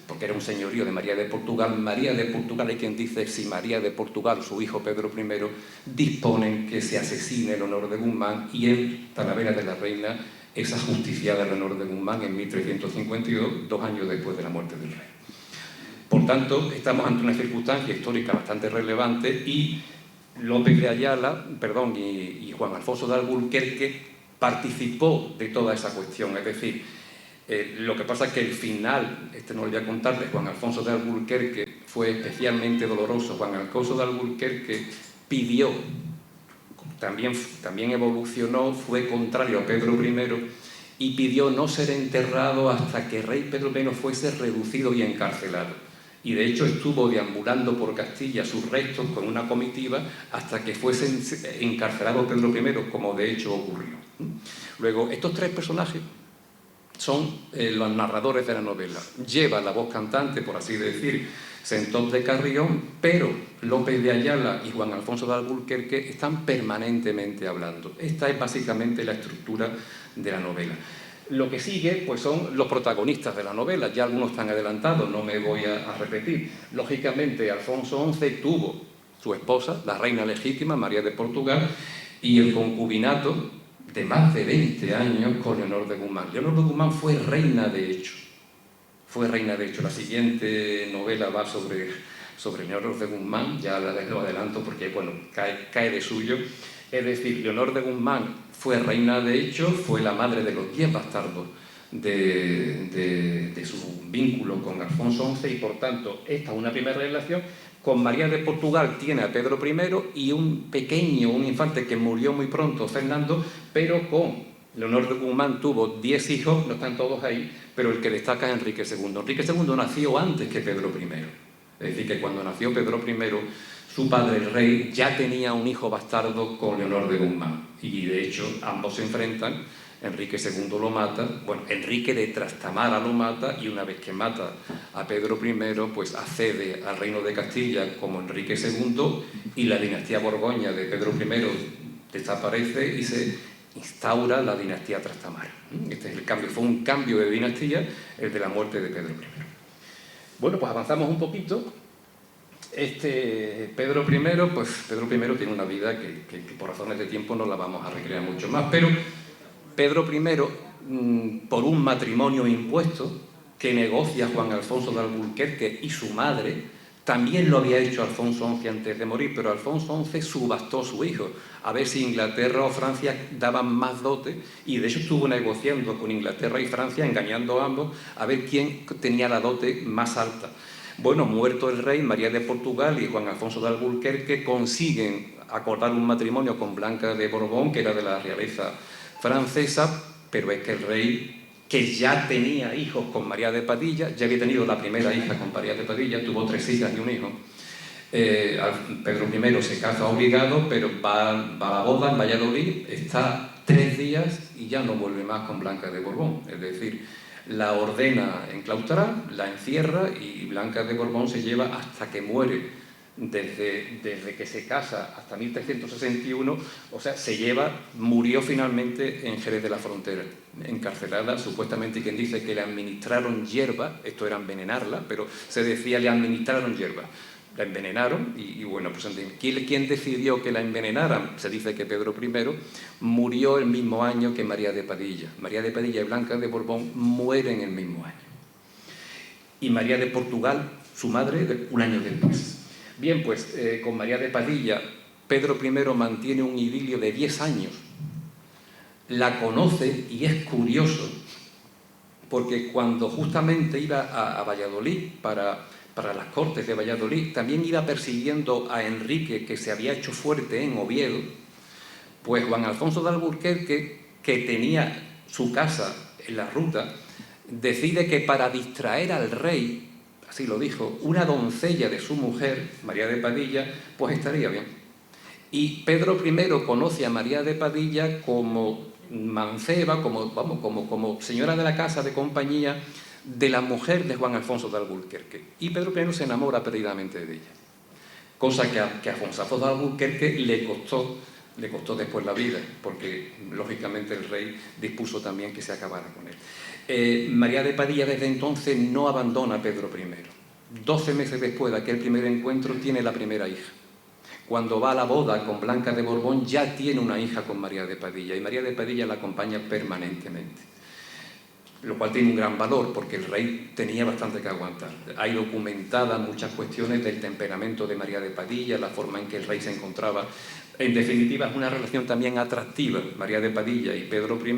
porque era un señorío de María de Portugal hay quien dice si María de Portugal, su hijo Pedro I, disponen que se asesine Leonor de Guzmán, y en Talavera de la Reina es ajusticiada Leonor de Guzmán en 1352, 2 años después de la muerte del rey. Por tanto, estamos ante una circunstancia histórica bastante relevante, y López de Ayala, y Juan Alfonso de Alburquerque participó de toda esa cuestión. Es decir, lo que pasa es que el final, no lo voy a contar, de Juan Alfonso de Alburquerque fue especialmente doloroso. Juan Alfonso de Alburquerque pidió, también evolucionó, fue contrario a Pedro I, y pidió no ser enterrado hasta que rey Pedro I fuese reducido y encarcelado. Y de hecho estuvo deambulando por Castilla sus restos con una comitiva hasta que fuese encarcelado Pedro I, como de hecho ocurrió. Luego, estos 3 personajes son los narradores de la novela. Lleva la voz cantante, por así decir, Centón de Carrión, pero López de Ayala y Juan Alfonso de Alburquerque están permanentemente hablando. Esta es básicamente la estructura de la novela. Lo que sigue pues son los protagonistas de la novela, ya algunos están adelantados, no me voy a repetir. Lógicamente, Alfonso XI tuvo su esposa, la reina legítima, María de Portugal, y el concubinato de más de 20 años con Leonor de Guzmán. Leonor de Guzmán fue reina de hecho. La siguiente novela va sobre Leonor de Guzmán, ya la dejo adelanto porque bueno, cae de suyo. Es decir, Leonor de Guzmán fue reina de hecho, fue la madre de los 10 bastardos de su vínculo con Alfonso XI, y por tanto esta es una primera relación. Con María de Portugal tiene a Pedro I y un infante que murió muy pronto, Fernando, pero con Leonor de Guzmán tuvo 10 hijos, no están todos ahí, pero el que destaca es Enrique II. Enrique II nació antes que Pedro I. Es decir, que cuando nació Pedro I, su padre, el rey, ya tenía un hijo bastardo con Leonor de Guzmán. Y de hecho, ambos se enfrentan. Enrique II lo mata. Bueno, Enrique de Trastamara lo mata, y una vez que mata a Pedro I, pues accede al reino de Castilla como Enrique II, y la dinastía Borgoña de Pedro I desaparece y se instaura la dinastía Trastamara. Este es el cambio. Fue un cambio de dinastía, el de la muerte de Pedro I. Bueno, pues avanzamos un poquito. Pedro I, pues Pedro I tiene una vida que por razones de tiempo no la vamos a recrear mucho más, pero Pedro I, por un matrimonio impuesto que negocia Juan Alfonso de Alburquerque y su madre, también lo había hecho Alfonso XI antes de morir, pero Alfonso XI subastó a su hijo, a ver si Inglaterra o Francia daban más dote, y de hecho estuvo negociando con Inglaterra y Francia, engañando a ambos, a ver quién tenía la dote más alta. Bueno, muerto el rey, María de Portugal y Juan Alfonso de Alburquerque consiguen acordar un matrimonio con Blanca de Borbón, que era de la realeza francesa, pero es que el rey, que ya tenía hijos con María de Padilla, ya había tenido la primera hija con María de Padilla, tuvo 3 hijas y un hijo. Pedro I se casa obligado, pero va a la boda en Valladolid, está 3 días y ya no vuelve más con Blanca de Borbón. Es decir, la ordena enclaustrar, la encierra y Blanca de Borbón se lleva hasta que muere. Desde que se casa hasta 1361, o sea, murió finalmente en Jerez de la Frontera, encarcelada, supuestamente quien dice que le administraron hierba, esto era envenenarla, pero se decía le administraron hierba, la envenenaron y bueno, pues ¿quién decidió que la envenenaran? Se dice que Pedro I murió el mismo año que María de Padilla. María de Padilla y Blanca de Borbón mueren el mismo año. Y María de Portugal, su madre, un año después. Bien, pues con María de Padilla, Pedro I mantiene un idilio de 10 años. La conoce y es curioso, porque cuando justamente iba a Valladolid, para las Cortes de Valladolid, también iba persiguiendo a Enrique, que se había hecho fuerte en Oviedo, pues Juan Alfonso de Alburquerque, que tenía su casa en la ruta, decide que para distraer al rey, así lo dijo, una doncella de su mujer, María de Padilla, pues estaría bien. Y Pedro I conoce a María de Padilla como manceba, como señora de la casa de compañía de la mujer de Juan Alfonso de Alburquerque. Y Pedro I se enamora perdidamente de ella, cosa que a Juan Alfonso de Alburquerque le costó después la vida, porque lógicamente el rey dispuso también que se acabara con él. María de Padilla desde entonces no abandona a Pedro I. 12 meses después de aquel primer encuentro tiene la primera hija. Cuando va a la boda con Blanca de Borbón ya tiene una hija con María de Padilla y María de Padilla la acompaña permanentemente, lo cual tiene un gran valor porque el rey tenía bastante que aguantar. Hay documentadas muchas cuestiones del temperamento de María de Padilla, la forma en que el rey se encontraba. En definitiva, es una relación también atractiva, María de Padilla y Pedro I,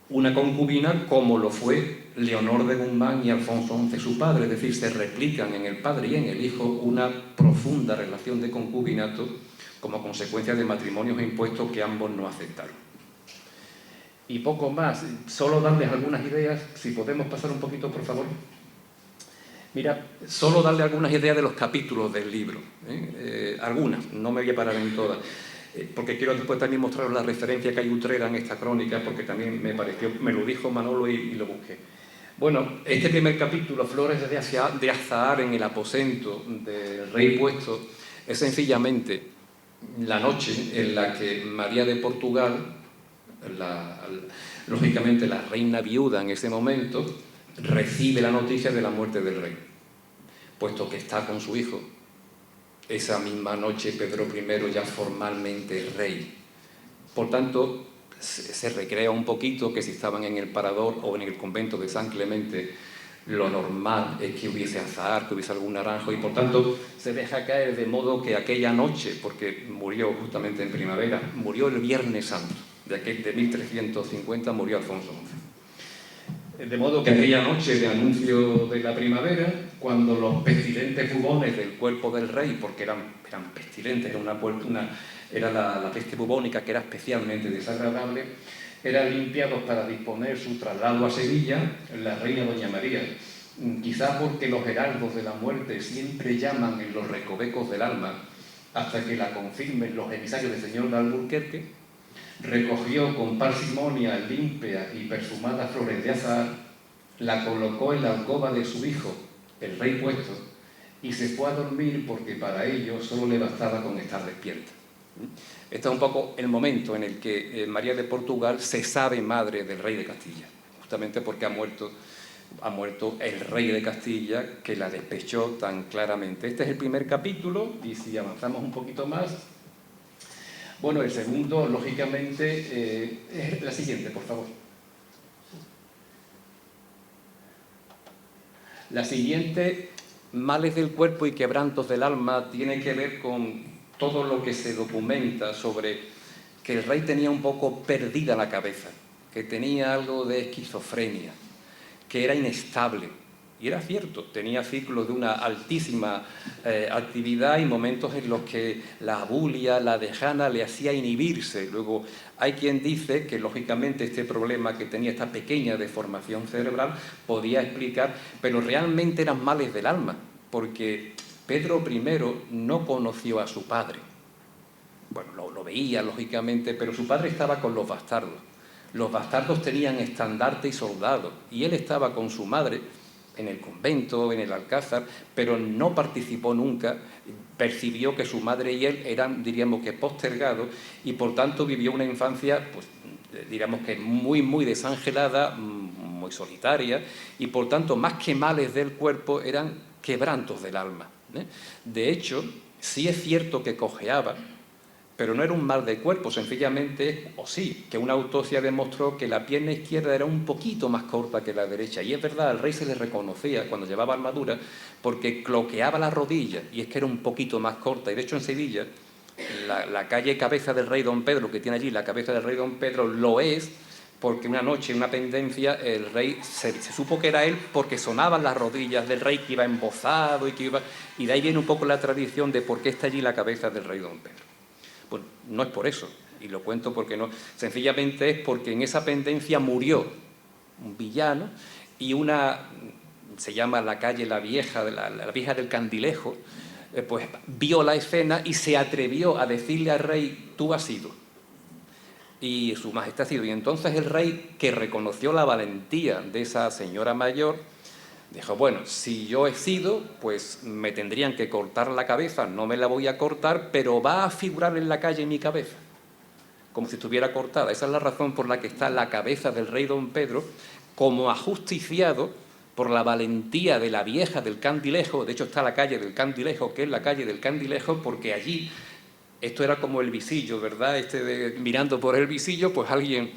una concubina como lo fue Leonor de Guzmán y Alfonso XI, su padre, es decir, se replican en el padre y en el hijo una profunda relación de concubinato como consecuencia de matrimonios impuestos que ambos no aceptaron. Y poco más, solo darles algunas ideas, si podemos pasar un poquito, por favor. Mira, solo darle algunas ideas de los capítulos del libro, algunas, no me voy a parar en todas. Porque quiero después también mostraros la referencia que hay utrera en esta crónica, porque también me lo dijo Manolo y lo busqué. Bueno, este primer capítulo, Flores de Azahar en el aposento del rey puesto, es sencillamente la noche en la que María de Portugal, lógicamente la reina viuda en ese momento, recibe la noticia de la muerte del rey, puesto que está con su hijo. Esa misma noche Pedro I ya formalmente es rey. Por tanto, se recrea un poquito que si estaban en el Parador o en el convento de San Clemente, lo normal es que hubiese azahar, que hubiese algún naranjo, y por tanto se deja caer de modo que aquella noche, porque murió justamente en primavera, murió el Viernes Santo, de 1350 murió Alfonso XI. De modo que aquella noche de anuncio de la primavera, cuando los pestilentes bubones del cuerpo del rey, porque eran pestilentes, era la peste bubónica que era especialmente desagradable, eran limpiados para disponer su traslado a Sevilla, la reina doña María, quizá porque los heraldos de la muerte siempre llaman en los recovecos del alma hasta que la confirmen los emisarios del señor de Alburquerque, recogió con parsimonia limpias y perfumadas flores de azahar, la colocó en la alcoba de su hijo, el rey puesto, y se fue a dormir porque para ello solo le bastaba con estar despierta. Este es un poco el momento en el que María de Portugal se sabe madre del rey de Castilla, justamente porque ha muerto ha muerto el rey de Castilla, que la despechó tan claramente. Este es el primer capítulo, y si avanzamos un poquito más, bueno, el segundo, lógicamente, es la siguiente, por favor. La siguiente, males del cuerpo y quebrantos del alma, tiene que ver con todo lo que se documenta sobre que el rey tenía un poco perdida la cabeza, que tenía algo de esquizofrenia, que era inestable. Y era cierto, tenía ciclos de una altísima actividad y momentos en los que la abulia, la dejana, le hacía inhibirse. Luego, hay quien dice que, lógicamente, este problema que tenía, esta pequeña deformación cerebral, podía explicar, pero realmente eran males del alma, porque Pedro I no conoció a su padre. Bueno, lo veía, lógicamente, pero su padre estaba con los bastardos. Los bastardos tenían estandarte y soldado, y él estaba con su madre en el convento, en el alcázar, pero no participó nunca, percibió que su madre y él eran, diríamos que, postergados, y por tanto vivió una infancia, pues, diríamos que muy desangelada, muy solitaria, y por tanto, más que males del cuerpo, eran quebrantos del alma, ¿eh? De hecho, sí es cierto que cojeaba, pero no era un mal de cuerpo, sencillamente, o sí, que una autopsia demostró que la pierna izquierda era un poquito más corta que la derecha. Y es verdad, al rey se le reconocía cuando llevaba armadura porque cloqueaba la rodilla, y es que era un poquito más corta. Y de hecho en Sevilla, la calle Cabeza del Rey Don Pedro, que tiene allí la Cabeza del Rey Don Pedro, lo es porque una noche, en una pendencia, el rey se supo que era él porque sonaban las rodillas del rey, que iba embozado y de ahí viene un poco la tradición de por qué está allí la Cabeza del Rey Don Pedro. Pues no es por eso, y lo cuento porque no, sencillamente es porque en esa pendencia murió un villano y se llama la calle La Vieja, la Vieja del Candilejo, pues vio la escena y se atrevió a decirle al rey: tú has sido, y su majestad ha sido. Y entonces el rey, que reconoció la valentía de esa señora mayor, dijo: bueno, si yo he sido, pues me tendrían que cortar la cabeza, no me la voy a cortar, pero va a figurar en la calle mi cabeza, como si estuviera cortada. Esa es la razón por la que está la cabeza del rey Don Pedro como ajusticiado por la valentía de la Vieja del Candilejo. De hecho, está la calle del Candilejo, que es la calle del Candilejo, porque allí, esto era como el visillo, ¿verdad? Mirando por el visillo, pues alguien,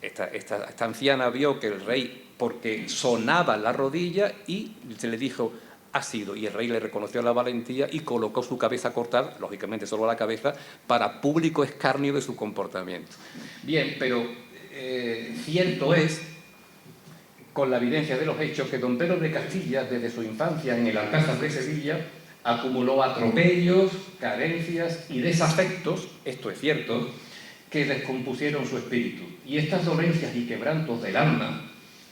esta anciana vio que el rey, porque sonaba la rodilla, y se le dijo: ha sido. Y el rey le reconoció la valentía y colocó su cabeza cortada, lógicamente solo la cabeza, para público escarnio de su comportamiento. Bien, pero cierto es, con la evidencia de los hechos, que don Pedro de Castilla, desde su infancia en el Alcázar de Sevilla, acumuló atropellos, carencias y desafectos, esto es cierto, que descompusieron su espíritu. Y estas dolencias y quebrantos del alma,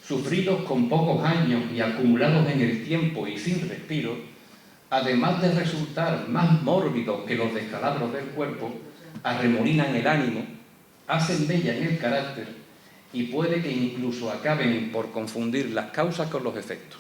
sufridos con pocos años y acumulados en el tiempo y sin respiro, además de resultar más mórbidos que los descalabros del cuerpo, arremolinan el ánimo, hacen mella en el carácter y puede que incluso acaben por confundir las causas con los efectos.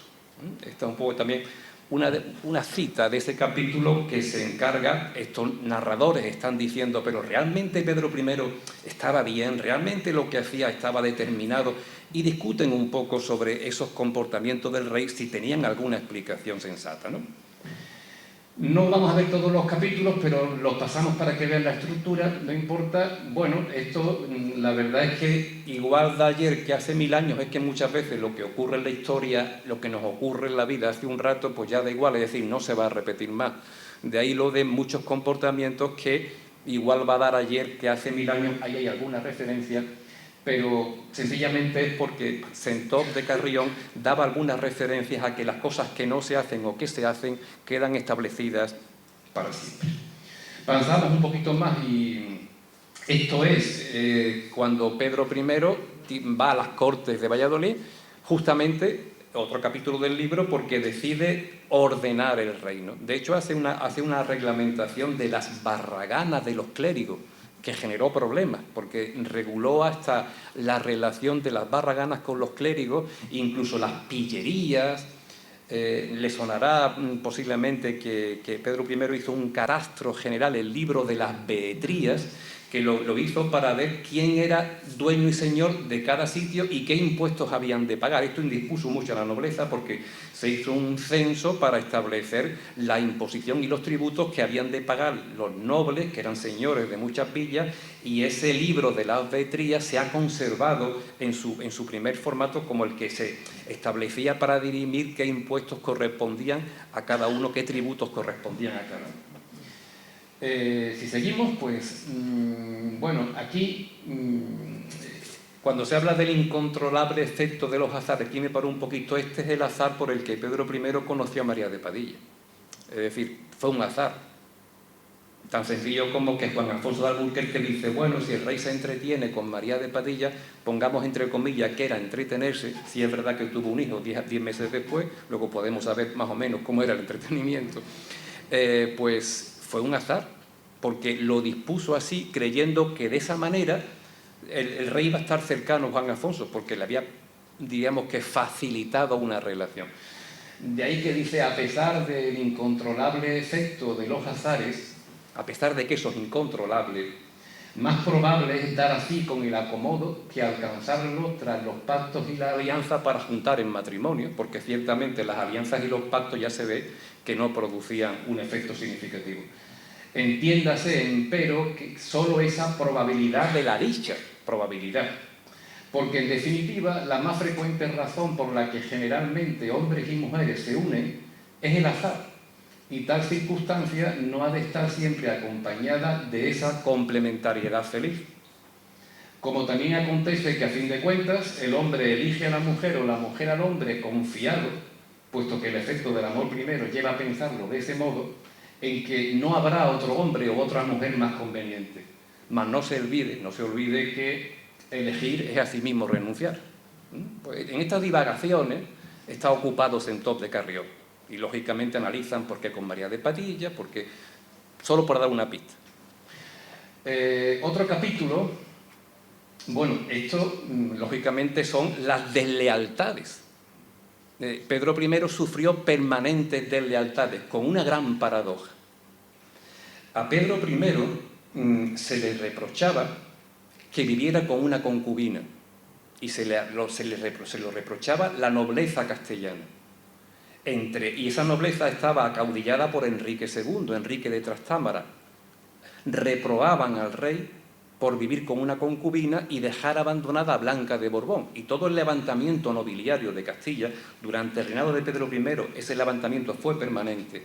Esta es un poco también una cita de ese capítulo que se encarga. Estos narradores están diciendo: pero ¿realmente Pedro I estaba bien? ¿Realmente lo que hacía estaba determinado? Y discuten un poco sobre esos comportamientos del rey, si tenían alguna explicación sensata, ¿no? No vamos a ver todos los capítulos, pero los pasamos para que vean la estructura, no importa. Bueno, esto, la verdad es que igual de ayer que hace 1000 años, es que muchas veces lo que ocurre en la historia, lo que nos ocurre en la vida hace un rato, pues ya da igual, es decir, no se va a repetir más. De ahí lo de muchos comportamientos que igual va a dar ayer que hace 1000 años, ahí hay alguna referencia, pero sencillamente es porque Sentop de Carrión daba algunas referencias a que las cosas que no se hacen o que se hacen quedan establecidas para siempre. Avanzamos un poquito más y esto es cuando Pedro I va a las Cortes de Valladolid, justamente otro capítulo del libro, porque decide ordenar el reino. De hecho, hace una reglamentación de las barraganas de los clérigos, que generó problemas, porque reguló hasta la relación de las barraganas con los clérigos, incluso las pillerías. Le sonará posiblemente que Pedro I hizo un cadastro general, el libro de las beetrías, que lo hizo para ver quién era dueño y señor de cada sitio y qué impuestos habían de pagar. Esto indispuso mucho a la nobleza porque se hizo un censo para establecer la imposición y los tributos que habían de pagar los nobles, que eran señores de muchas villas, y ese libro de la vetría se ha conservado en su primer formato como el que se establecía para dirimir qué impuestos correspondían a cada uno, qué tributos correspondían a cada uno. Si seguimos, pues, bueno, aquí, cuando se habla del incontrolable efecto de los azares, aquí me paró un poquito, este es el azar por el que Pedro I conoció a María de Padilla. Es decir, fue un azar. Tan sencillo como que Juan Alfonso de Alburquerque dice, bueno, si el rey se entretiene con María de Padilla, pongamos entre comillas que era entretenerse, si es verdad que tuvo un hijo 10 meses después, luego podemos saber más o menos cómo era el entretenimiento, pues fue un azar, porque lo dispuso así, creyendo que de esa manera el rey iba a estar cercano a Juan Alfonso, porque le había, digamos que, facilitado una relación. De ahí que dice, a pesar del incontrolable efecto de los azares, a pesar de que eso es incontrolable, más probable es dar así con el acomodo que alcanzarlo tras los pactos y la alianza para juntar en matrimonio, porque ciertamente las alianzas y los pactos ya se ve que no producían un efecto significativo. Entiéndase, empero, que solo esa probabilidad de la dicha, probabilidad, porque en definitiva la más frecuente razón por la que generalmente hombres y mujeres se unen es el azar, y tal circunstancia no ha de estar siempre acompañada de esa complementariedad feliz. Como también acontece que a fin de cuentas el hombre elige a la mujer o la mujer al hombre confiado, puesto que el efecto del amor primero lleva a pensarlo de ese modo, en que no habrá otro hombre o otra mujer más conveniente. Mas no se olvide que elegir es asimismo renunciar. Pues en estas divagaciones está ocupado Sentop de Carrió, y lógicamente analizan por qué con María de Padilla, porque solo por dar una pista. Otro capítulo, bueno, esto lógicamente son las deslealtades. Pedro I sufrió permanentes deslealtades, con una gran paradoja. A Pedro I se le reprochaba que viviera con una concubina, y se lo reprochaba la nobleza castellana. Y esa nobleza estaba acaudillada por Enrique II, Enrique de Trastámara. Reprobaban al rey por vivir con una concubina y dejar abandonada a Blanca de Borbón. Y todo el levantamiento nobiliario de Castilla, durante el reinado de Pedro I, ese levantamiento fue permanente.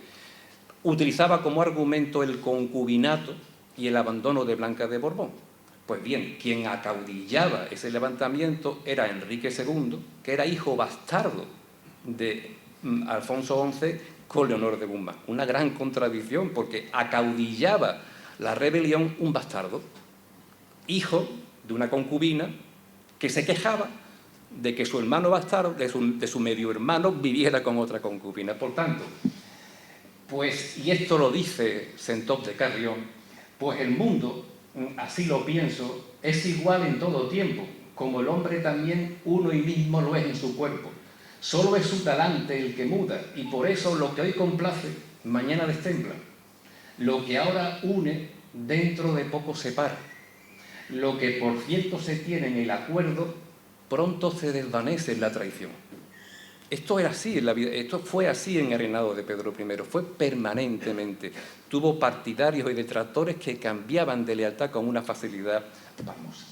Utilizaba como argumento el concubinato y el abandono de Blanca de Borbón. Pues bien, quien acaudillaba ese levantamiento era Enrique II, que era hijo bastardo de Alfonso XI con Leonor de Guzmán. Una gran contradicción, porque acaudillaba la rebelión un bastardo, hijo de una concubina que se quejaba de que su hermano bastardo, de su medio hermano, viviera con otra concubina. Por tanto, pues, y esto lo dice Sentop de Carrión, pues el mundo, así lo pienso, es igual en todo tiempo, como el hombre también uno y mismo lo es en su cuerpo. Solo es su talante el que muda, y por eso lo que hoy complace, mañana destempla. Lo que ahora une, dentro de poco separa. Lo que por cierto se tiene en el acuerdo, pronto se desvanece en la traición. Esto era así en la vida, esto fue así en el reinado de Pedro I, fue permanentemente. Tuvo partidarios y detractores que cambiaban de lealtad con una facilidad famosa.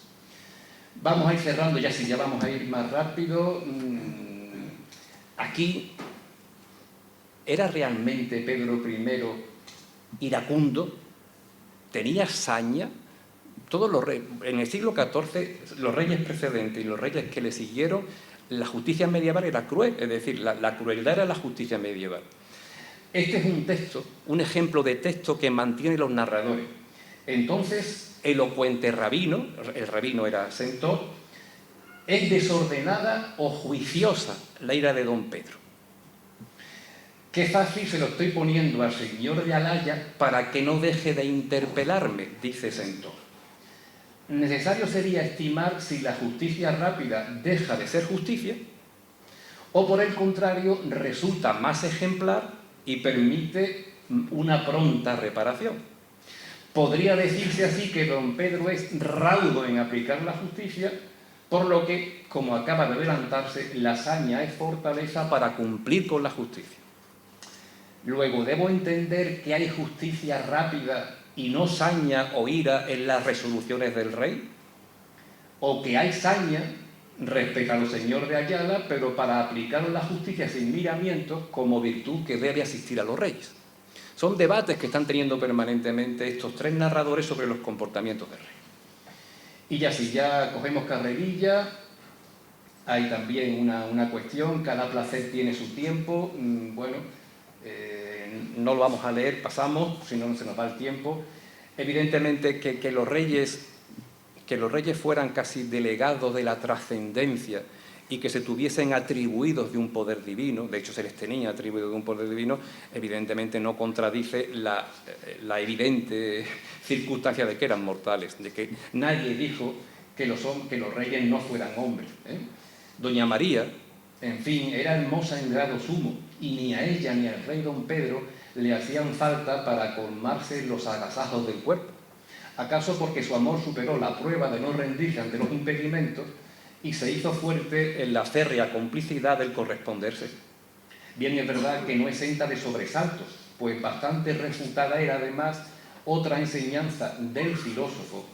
Vamos a ir cerrando, ya vamos a ir más rápido. Aquí, ¿era realmente Pedro I iracundo? ¿Tenía saña? En el siglo XIV, los reyes precedentes y los reyes que le siguieron, la justicia medieval era cruel, es decir, la crueldad era la justicia medieval. Este es un texto, un ejemplo de texto que mantiene los narradores. Entonces, elocuente rabino, el rabino era Sentop, es desordenada o juiciosa la ira de don Pedro. Qué fácil se lo estoy poniendo al señor de Alaya para que no deje de interpelarme, dice Sentop. Necesario sería estimar si la justicia rápida deja de ser justicia o, por el contrario, resulta más ejemplar y permite una pronta reparación. Podría decirse así que don Pedro es raudo en aplicar la justicia, por lo que, como acaba de adelantarse, la saña es fortaleza para cumplir con la justicia. Luego, ¿debo entender que hay justicia rápida y no saña o ira en las resoluciones del rey? ¿O que hay saña respecto a los señores de Ayala, pero para aplicar la justicia sin miramientos como virtud que debe asistir a los reyes? Son debates que están teniendo permanentemente estos tres narradores sobre los comportamientos del rey. Y ya si ya cogemos carrerilla, hay también una cuestión, cada placer tiene su tiempo. Bueno, no lo vamos a leer, pasamos, si no se nos va el tiempo. Evidentemente que los reyes fueran casi delegados de la trascendencia y que se tuviesen atribuidos de un poder divino, de hecho se les tenía atribuido de un poder divino, evidentemente no contradice la evidente circunstancia de que eran mortales, de que nadie dijo que los reyes no fueran hombres. Doña María, en fin, era hermosa en grado sumo, y ni a ella ni al rey don Pedro le hacían falta para colmarse los agasajos del cuerpo. ¿Acaso porque su amor superó la prueba de no rendirse ante los impedimentos y se hizo fuerte en la férrea complicidad del corresponderse? Bien, es verdad que no exenta de sobresaltos, pues bastante refutada era además otra enseñanza del filósofo,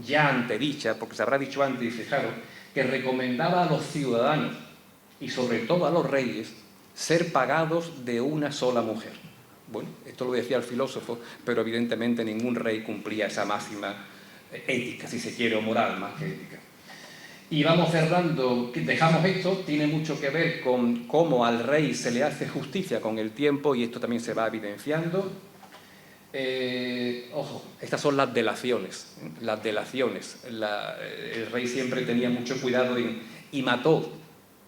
ya antedicha, porque se habrá dicho antes, y fijaros, que recomendaba a los ciudadanos y sobre todo a los reyes ser pagados de una sola mujer. Bueno, esto lo decía el filósofo, pero evidentemente ningún rey cumplía esa máxima ética, si se quiere, o moral más que ética. Y vamos cerrando, dejamos esto, tiene mucho que ver con cómo al rey se le hace justicia con el tiempo, y esto también se va evidenciando. Ojo, estas son las delaciones. Las delaciones. El rey siempre tenía mucho cuidado y mató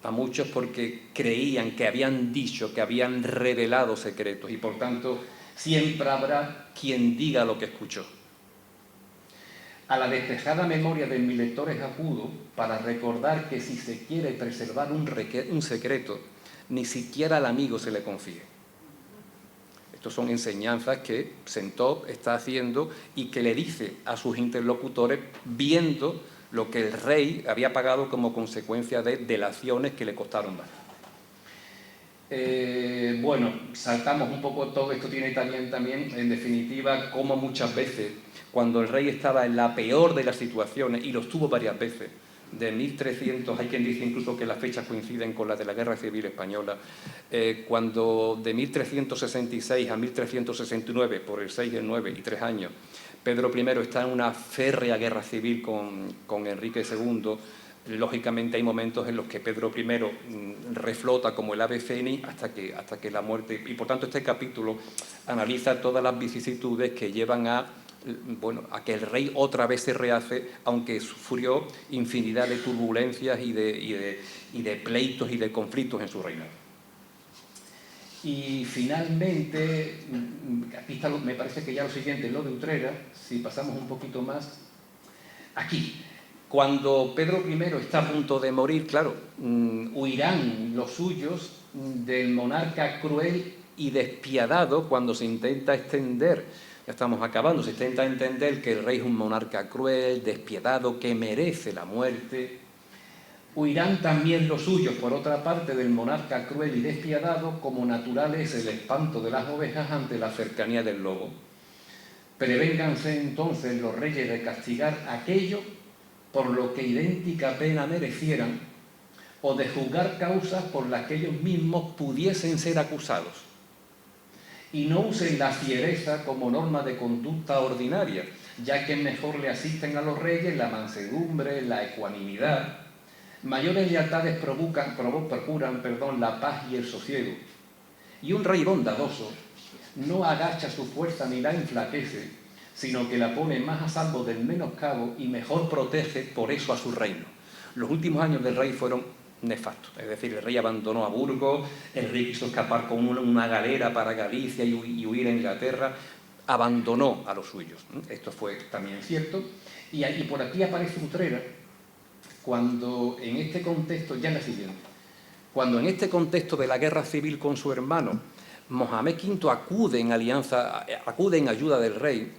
a muchos porque creían que habían dicho, que habían revelado secretos, y por tanto siempre habrá quien diga lo que escuchó. A la despejada memoria de mis lectores acudo para recordar que si se quiere preservar un secreto, ni siquiera al amigo se le confíe. Estas son enseñanzas que Sentop está haciendo y que le dice a sus interlocutores viendo lo que el rey había pagado como consecuencia de delaciones que le costaron más. Bueno, saltamos un poco todo esto, tiene también en definitiva, como muchas veces, cuando el rey estaba en la peor de las situaciones, y lo estuvo varias veces, de 1300, hay quien dice incluso que las fechas coinciden con las de la Guerra Civil Española, cuando de 1366 a 1369, por el 6 y el 9 y 3 años, Pedro I está en una férrea guerra civil con Enrique II. Lógicamente hay momentos en los que Pedro I reflota como el ave fénix hasta que la muerte... Y por tanto este capítulo analiza todas las vicisitudes que llevan a que el rey otra vez se rehace, aunque sufrió infinidad de turbulencias y de pleitos y de conflictos en su reinado. Y finalmente, aquí está, me parece que ya lo siguiente, lo de Utrera, si pasamos un poquito más, aquí, cuando Pedro I está a punto de morir, claro, huirán los suyos del monarca cruel y despiadado cuando se intenta extender, ya estamos acabando, se intenta entender que el rey es un monarca cruel, despiadado, que merece la muerte. Huirán también los suyos, por otra parte, del monarca cruel y despiadado, como natural es el espanto de las ovejas ante la cercanía del lobo. Prevénganse entonces los reyes de castigar aquello por lo que idéntica pena merecieran, o de juzgar causas por las que ellos mismos pudiesen ser acusados. Y no usen la fiereza como norma de conducta ordinaria, ya que mejor le asisten a los reyes la mansedumbre, la ecuanimidad. Mayores lealtades procuran la paz y el sosiego. Y un rey bondadoso no agacha su fuerza ni la enflaquece, sino que la pone más a salvo del menoscabo y mejor protege por eso a su reino. Los últimos años del rey fueron nefastos, es decir, el rey abandonó a Burgos, el rey quiso escapar con una galera para Galicia y huir a Inglaterra, abandonó a los suyos. Esto fue también cierto. Y por aquí aparece Utrera, cuando en este contexto, ya en la siguiente, cuando en este contexto de la guerra civil con su hermano, Mohamed V acude en ayuda del rey,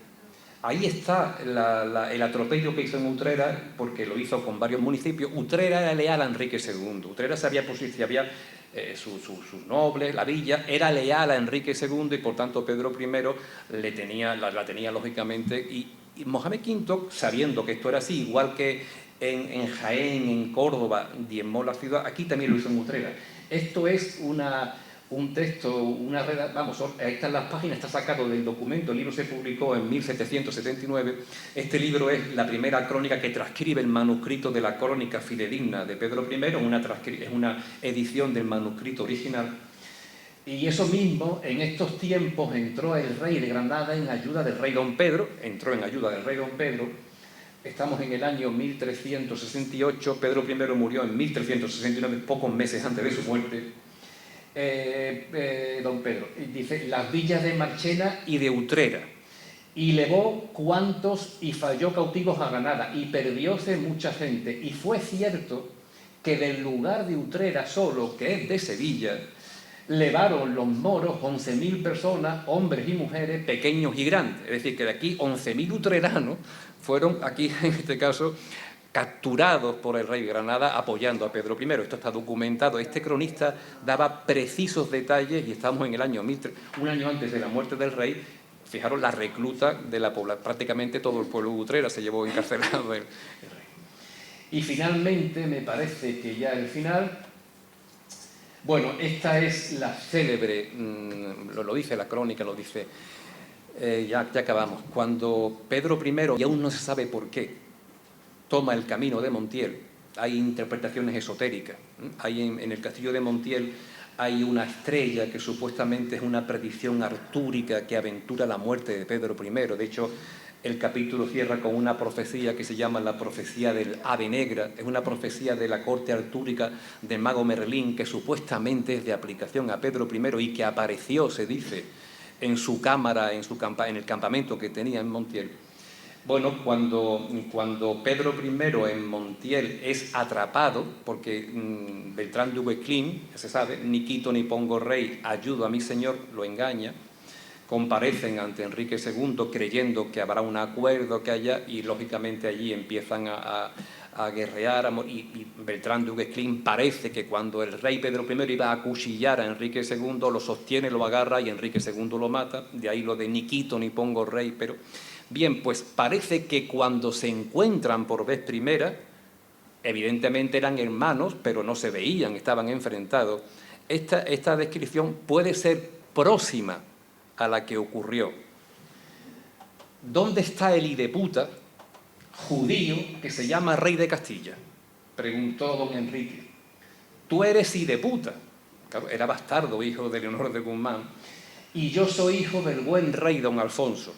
Ahí está el atropello que hizo en Utrera, porque lo hizo con varios municipios. Utrera era leal a Enrique II. Utrera se había posicionado, sus nobles, la villa, era leal a Enrique II y por tanto Pedro I la tenía lógicamente. Y Mohamed V, sabiendo que esto era así, igual que en Jaén, en Córdoba, diezmó la ciudad, aquí también lo hizo en Utrera. Esto es un texto, vamos, ahí están las páginas, está sacado del documento, el libro se publicó en 1779. Este libro es la primera crónica que transcribe el manuscrito de la crónica fidedigna de Pedro I, es una edición del manuscrito original. Y eso mismo, en estos tiempos entró el rey de Granada en ayuda del rey Don Pedro, Estamos en el año 1368, Pedro I murió en 1369, pocos meses antes de su muerte. Don Pedro, dice, las villas de Marchena y de Utrera, y levó cuantos y falló cautivos a Granada, y perdióse mucha gente. Y fue cierto que del lugar de Utrera solo, que es de Sevilla, levaron los moros 11.000 personas, hombres y mujeres, pequeños y grandes. Es decir, que de aquí 11.000 utreranos fueron aquí, en este caso, capturados por el rey de Granada apoyando a Pedro I. Esto está documentado. Este cronista daba precisos detalles y estamos en el año 1003, un año antes de la muerte del rey. Fijaros la recluta de la población, prácticamente todo el pueblo de Utrera se llevó encarcelado el rey. Y finalmente, me parece que ya el final... Bueno, esta es la célebre, lo dice la crónica, lo dice, ya acabamos. Cuando Pedro I, y aún no se sabe por qué, toma el camino de Montiel, hay interpretaciones esotéricas. En el castillo de Montiel hay una estrella que supuestamente es una predicción artúrica que aventura la muerte de Pedro I. De hecho, el capítulo cierra con una profecía que se llama la profecía del Ave Negra. Es una profecía de la corte artúrica del mago Merlín que supuestamente es de aplicación a Pedro I y que apareció, se dice, en su cámara, en el campamento que tenía en Montiel. Bueno, cuando Pedro I en Montiel es atrapado, porque Beltrán de Guesclin, ya se sabe, ni quito ni pongo rey, ayudo a mi señor, lo engaña, comparecen ante Enrique II creyendo que habrá un acuerdo que haya y lógicamente allí empiezan a guerrear y Beltrán de Guesclin parece que cuando el rey Pedro I iba a acuchillar a Enrique II lo sostiene, lo agarra y Enrique II lo mata, de ahí lo de ni quito ni pongo rey, pero... Bien, pues parece que cuando se encuentran por vez primera, evidentemente eran hermanos, pero no se veían, estaban enfrentados. Esta descripción puede ser próxima a la que ocurrió. ¿Dónde está el hideputa judío que se llama rey de Castilla? Preguntó don Enrique. Tú eres hideputa. Claro, era bastardo, hijo de Leonor de Guzmán. Y yo soy hijo del buen rey don Alfonso.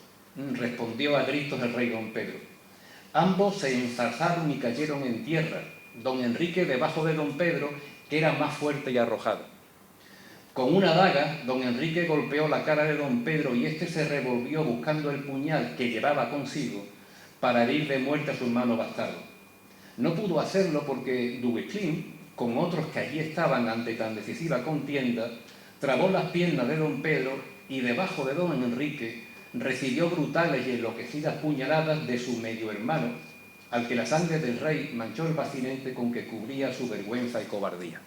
Respondió a gritos el rey don Pedro. Ambos se enzarzaron y cayeron en tierra, don Enrique debajo de don Pedro, que era más fuerte y arrojado. Con una daga, don Enrique golpeó la cara de don Pedro y éste se revolvió buscando el puñal que llevaba consigo para herir de muerte a su hermano bastardo. No pudo hacerlo porque du Guesclin, con otros que allí estaban ante tan decisiva contienda, trabó las piernas de don Pedro y debajo de don Enrique recibió brutales y enloquecidas puñaladas de su medio hermano, al que la sangre del rey manchó el bacinete con que cubría su vergüenza y cobardía.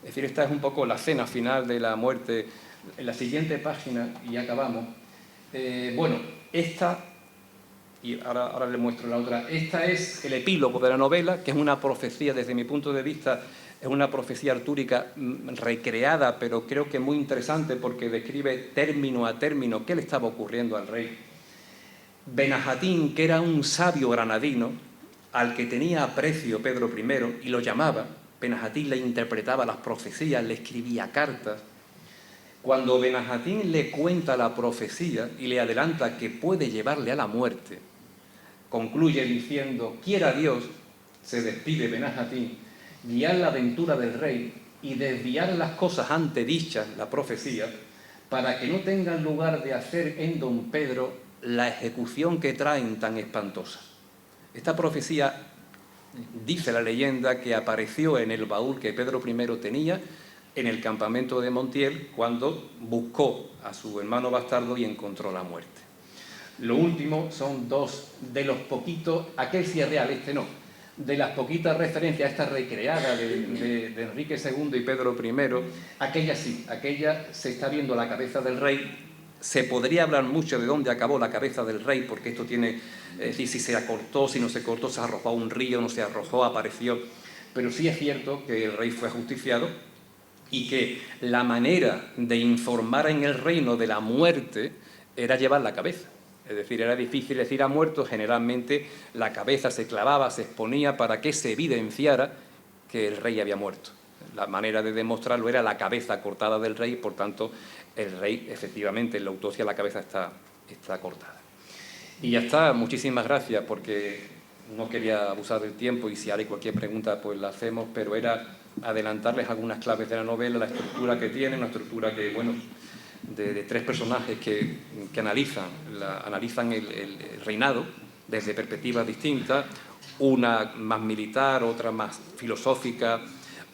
Es decir, esta es un poco la escena final de la muerte. En la siguiente página, y acabamos, bueno, esta, y ahora le muestro la otra, esta es el epílogo de la novela, que es una profecía, desde mi punto de vista, es una profecía artúrica recreada, pero creo que muy interesante porque describe término a término qué le estaba ocurriendo al rey. Benajátín, que era un sabio granadino, al que tenía aprecio Pedro I y lo llamaba, Benajátín le interpretaba las profecías, le escribía cartas. Cuando Benajátín le cuenta la profecía y le adelanta que puede llevarle a la muerte, concluye diciendo, quiera Dios, se despide Benajátín, guiar la aventura del rey y desviar las cosas antedichas, la profecía, para que no tengan lugar de hacer en don Pedro la ejecución que traen tan espantosa. Esta profecía, dice la leyenda, que apareció en el baúl que Pedro I tenía en el campamento de Montiel cuando buscó a su hermano bastardo y encontró la muerte. Lo último son dos de los poquitos, aquel sí es real, este no, de las poquitas referencias a esta recreada de Enrique II y Pedro I, aquella sí, aquella se está viendo la cabeza del rey. Se podría hablar mucho de dónde acabó la cabeza del rey, porque esto tiene, es decir, si se acortó, si no se cortó, se arrojó a un río, no se arrojó, apareció. Pero sí es cierto que el rey fue ajusticiado y que la manera de informar en el reino de la muerte era llevar la cabeza. Es decir, era difícil decir ha muerto, generalmente la cabeza se clavaba, se exponía para que se evidenciara que el rey había muerto. La manera de demostrarlo era la cabeza cortada del rey, por tanto, el rey, efectivamente, en la autopsia la cabeza está cortada. Y ya está, muchísimas gracias, porque no quería abusar del tiempo y si hay cualquier pregunta pues la hacemos, pero era adelantarles algunas claves de la novela, la estructura que tiene, una estructura que, bueno, de tres personajes que analizan el reinado desde perspectivas distintas, una más militar, otra más filosófica,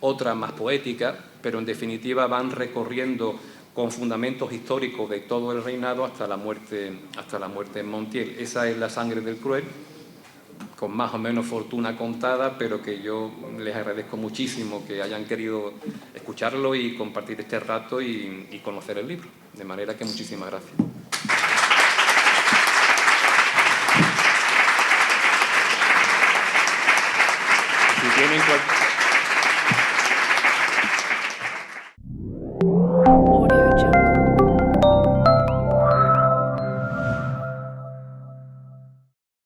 otra más poética, pero en definitiva van recorriendo con fundamentos históricos de todo el reinado hasta la muerte en Montiel. Esa es La sangre del cruel, con más o menos fortuna contada, pero que yo les agradezco muchísimo que hayan querido escucharlo y compartir este rato y conocer el libro. De manera que muchísimas gracias. Si tienen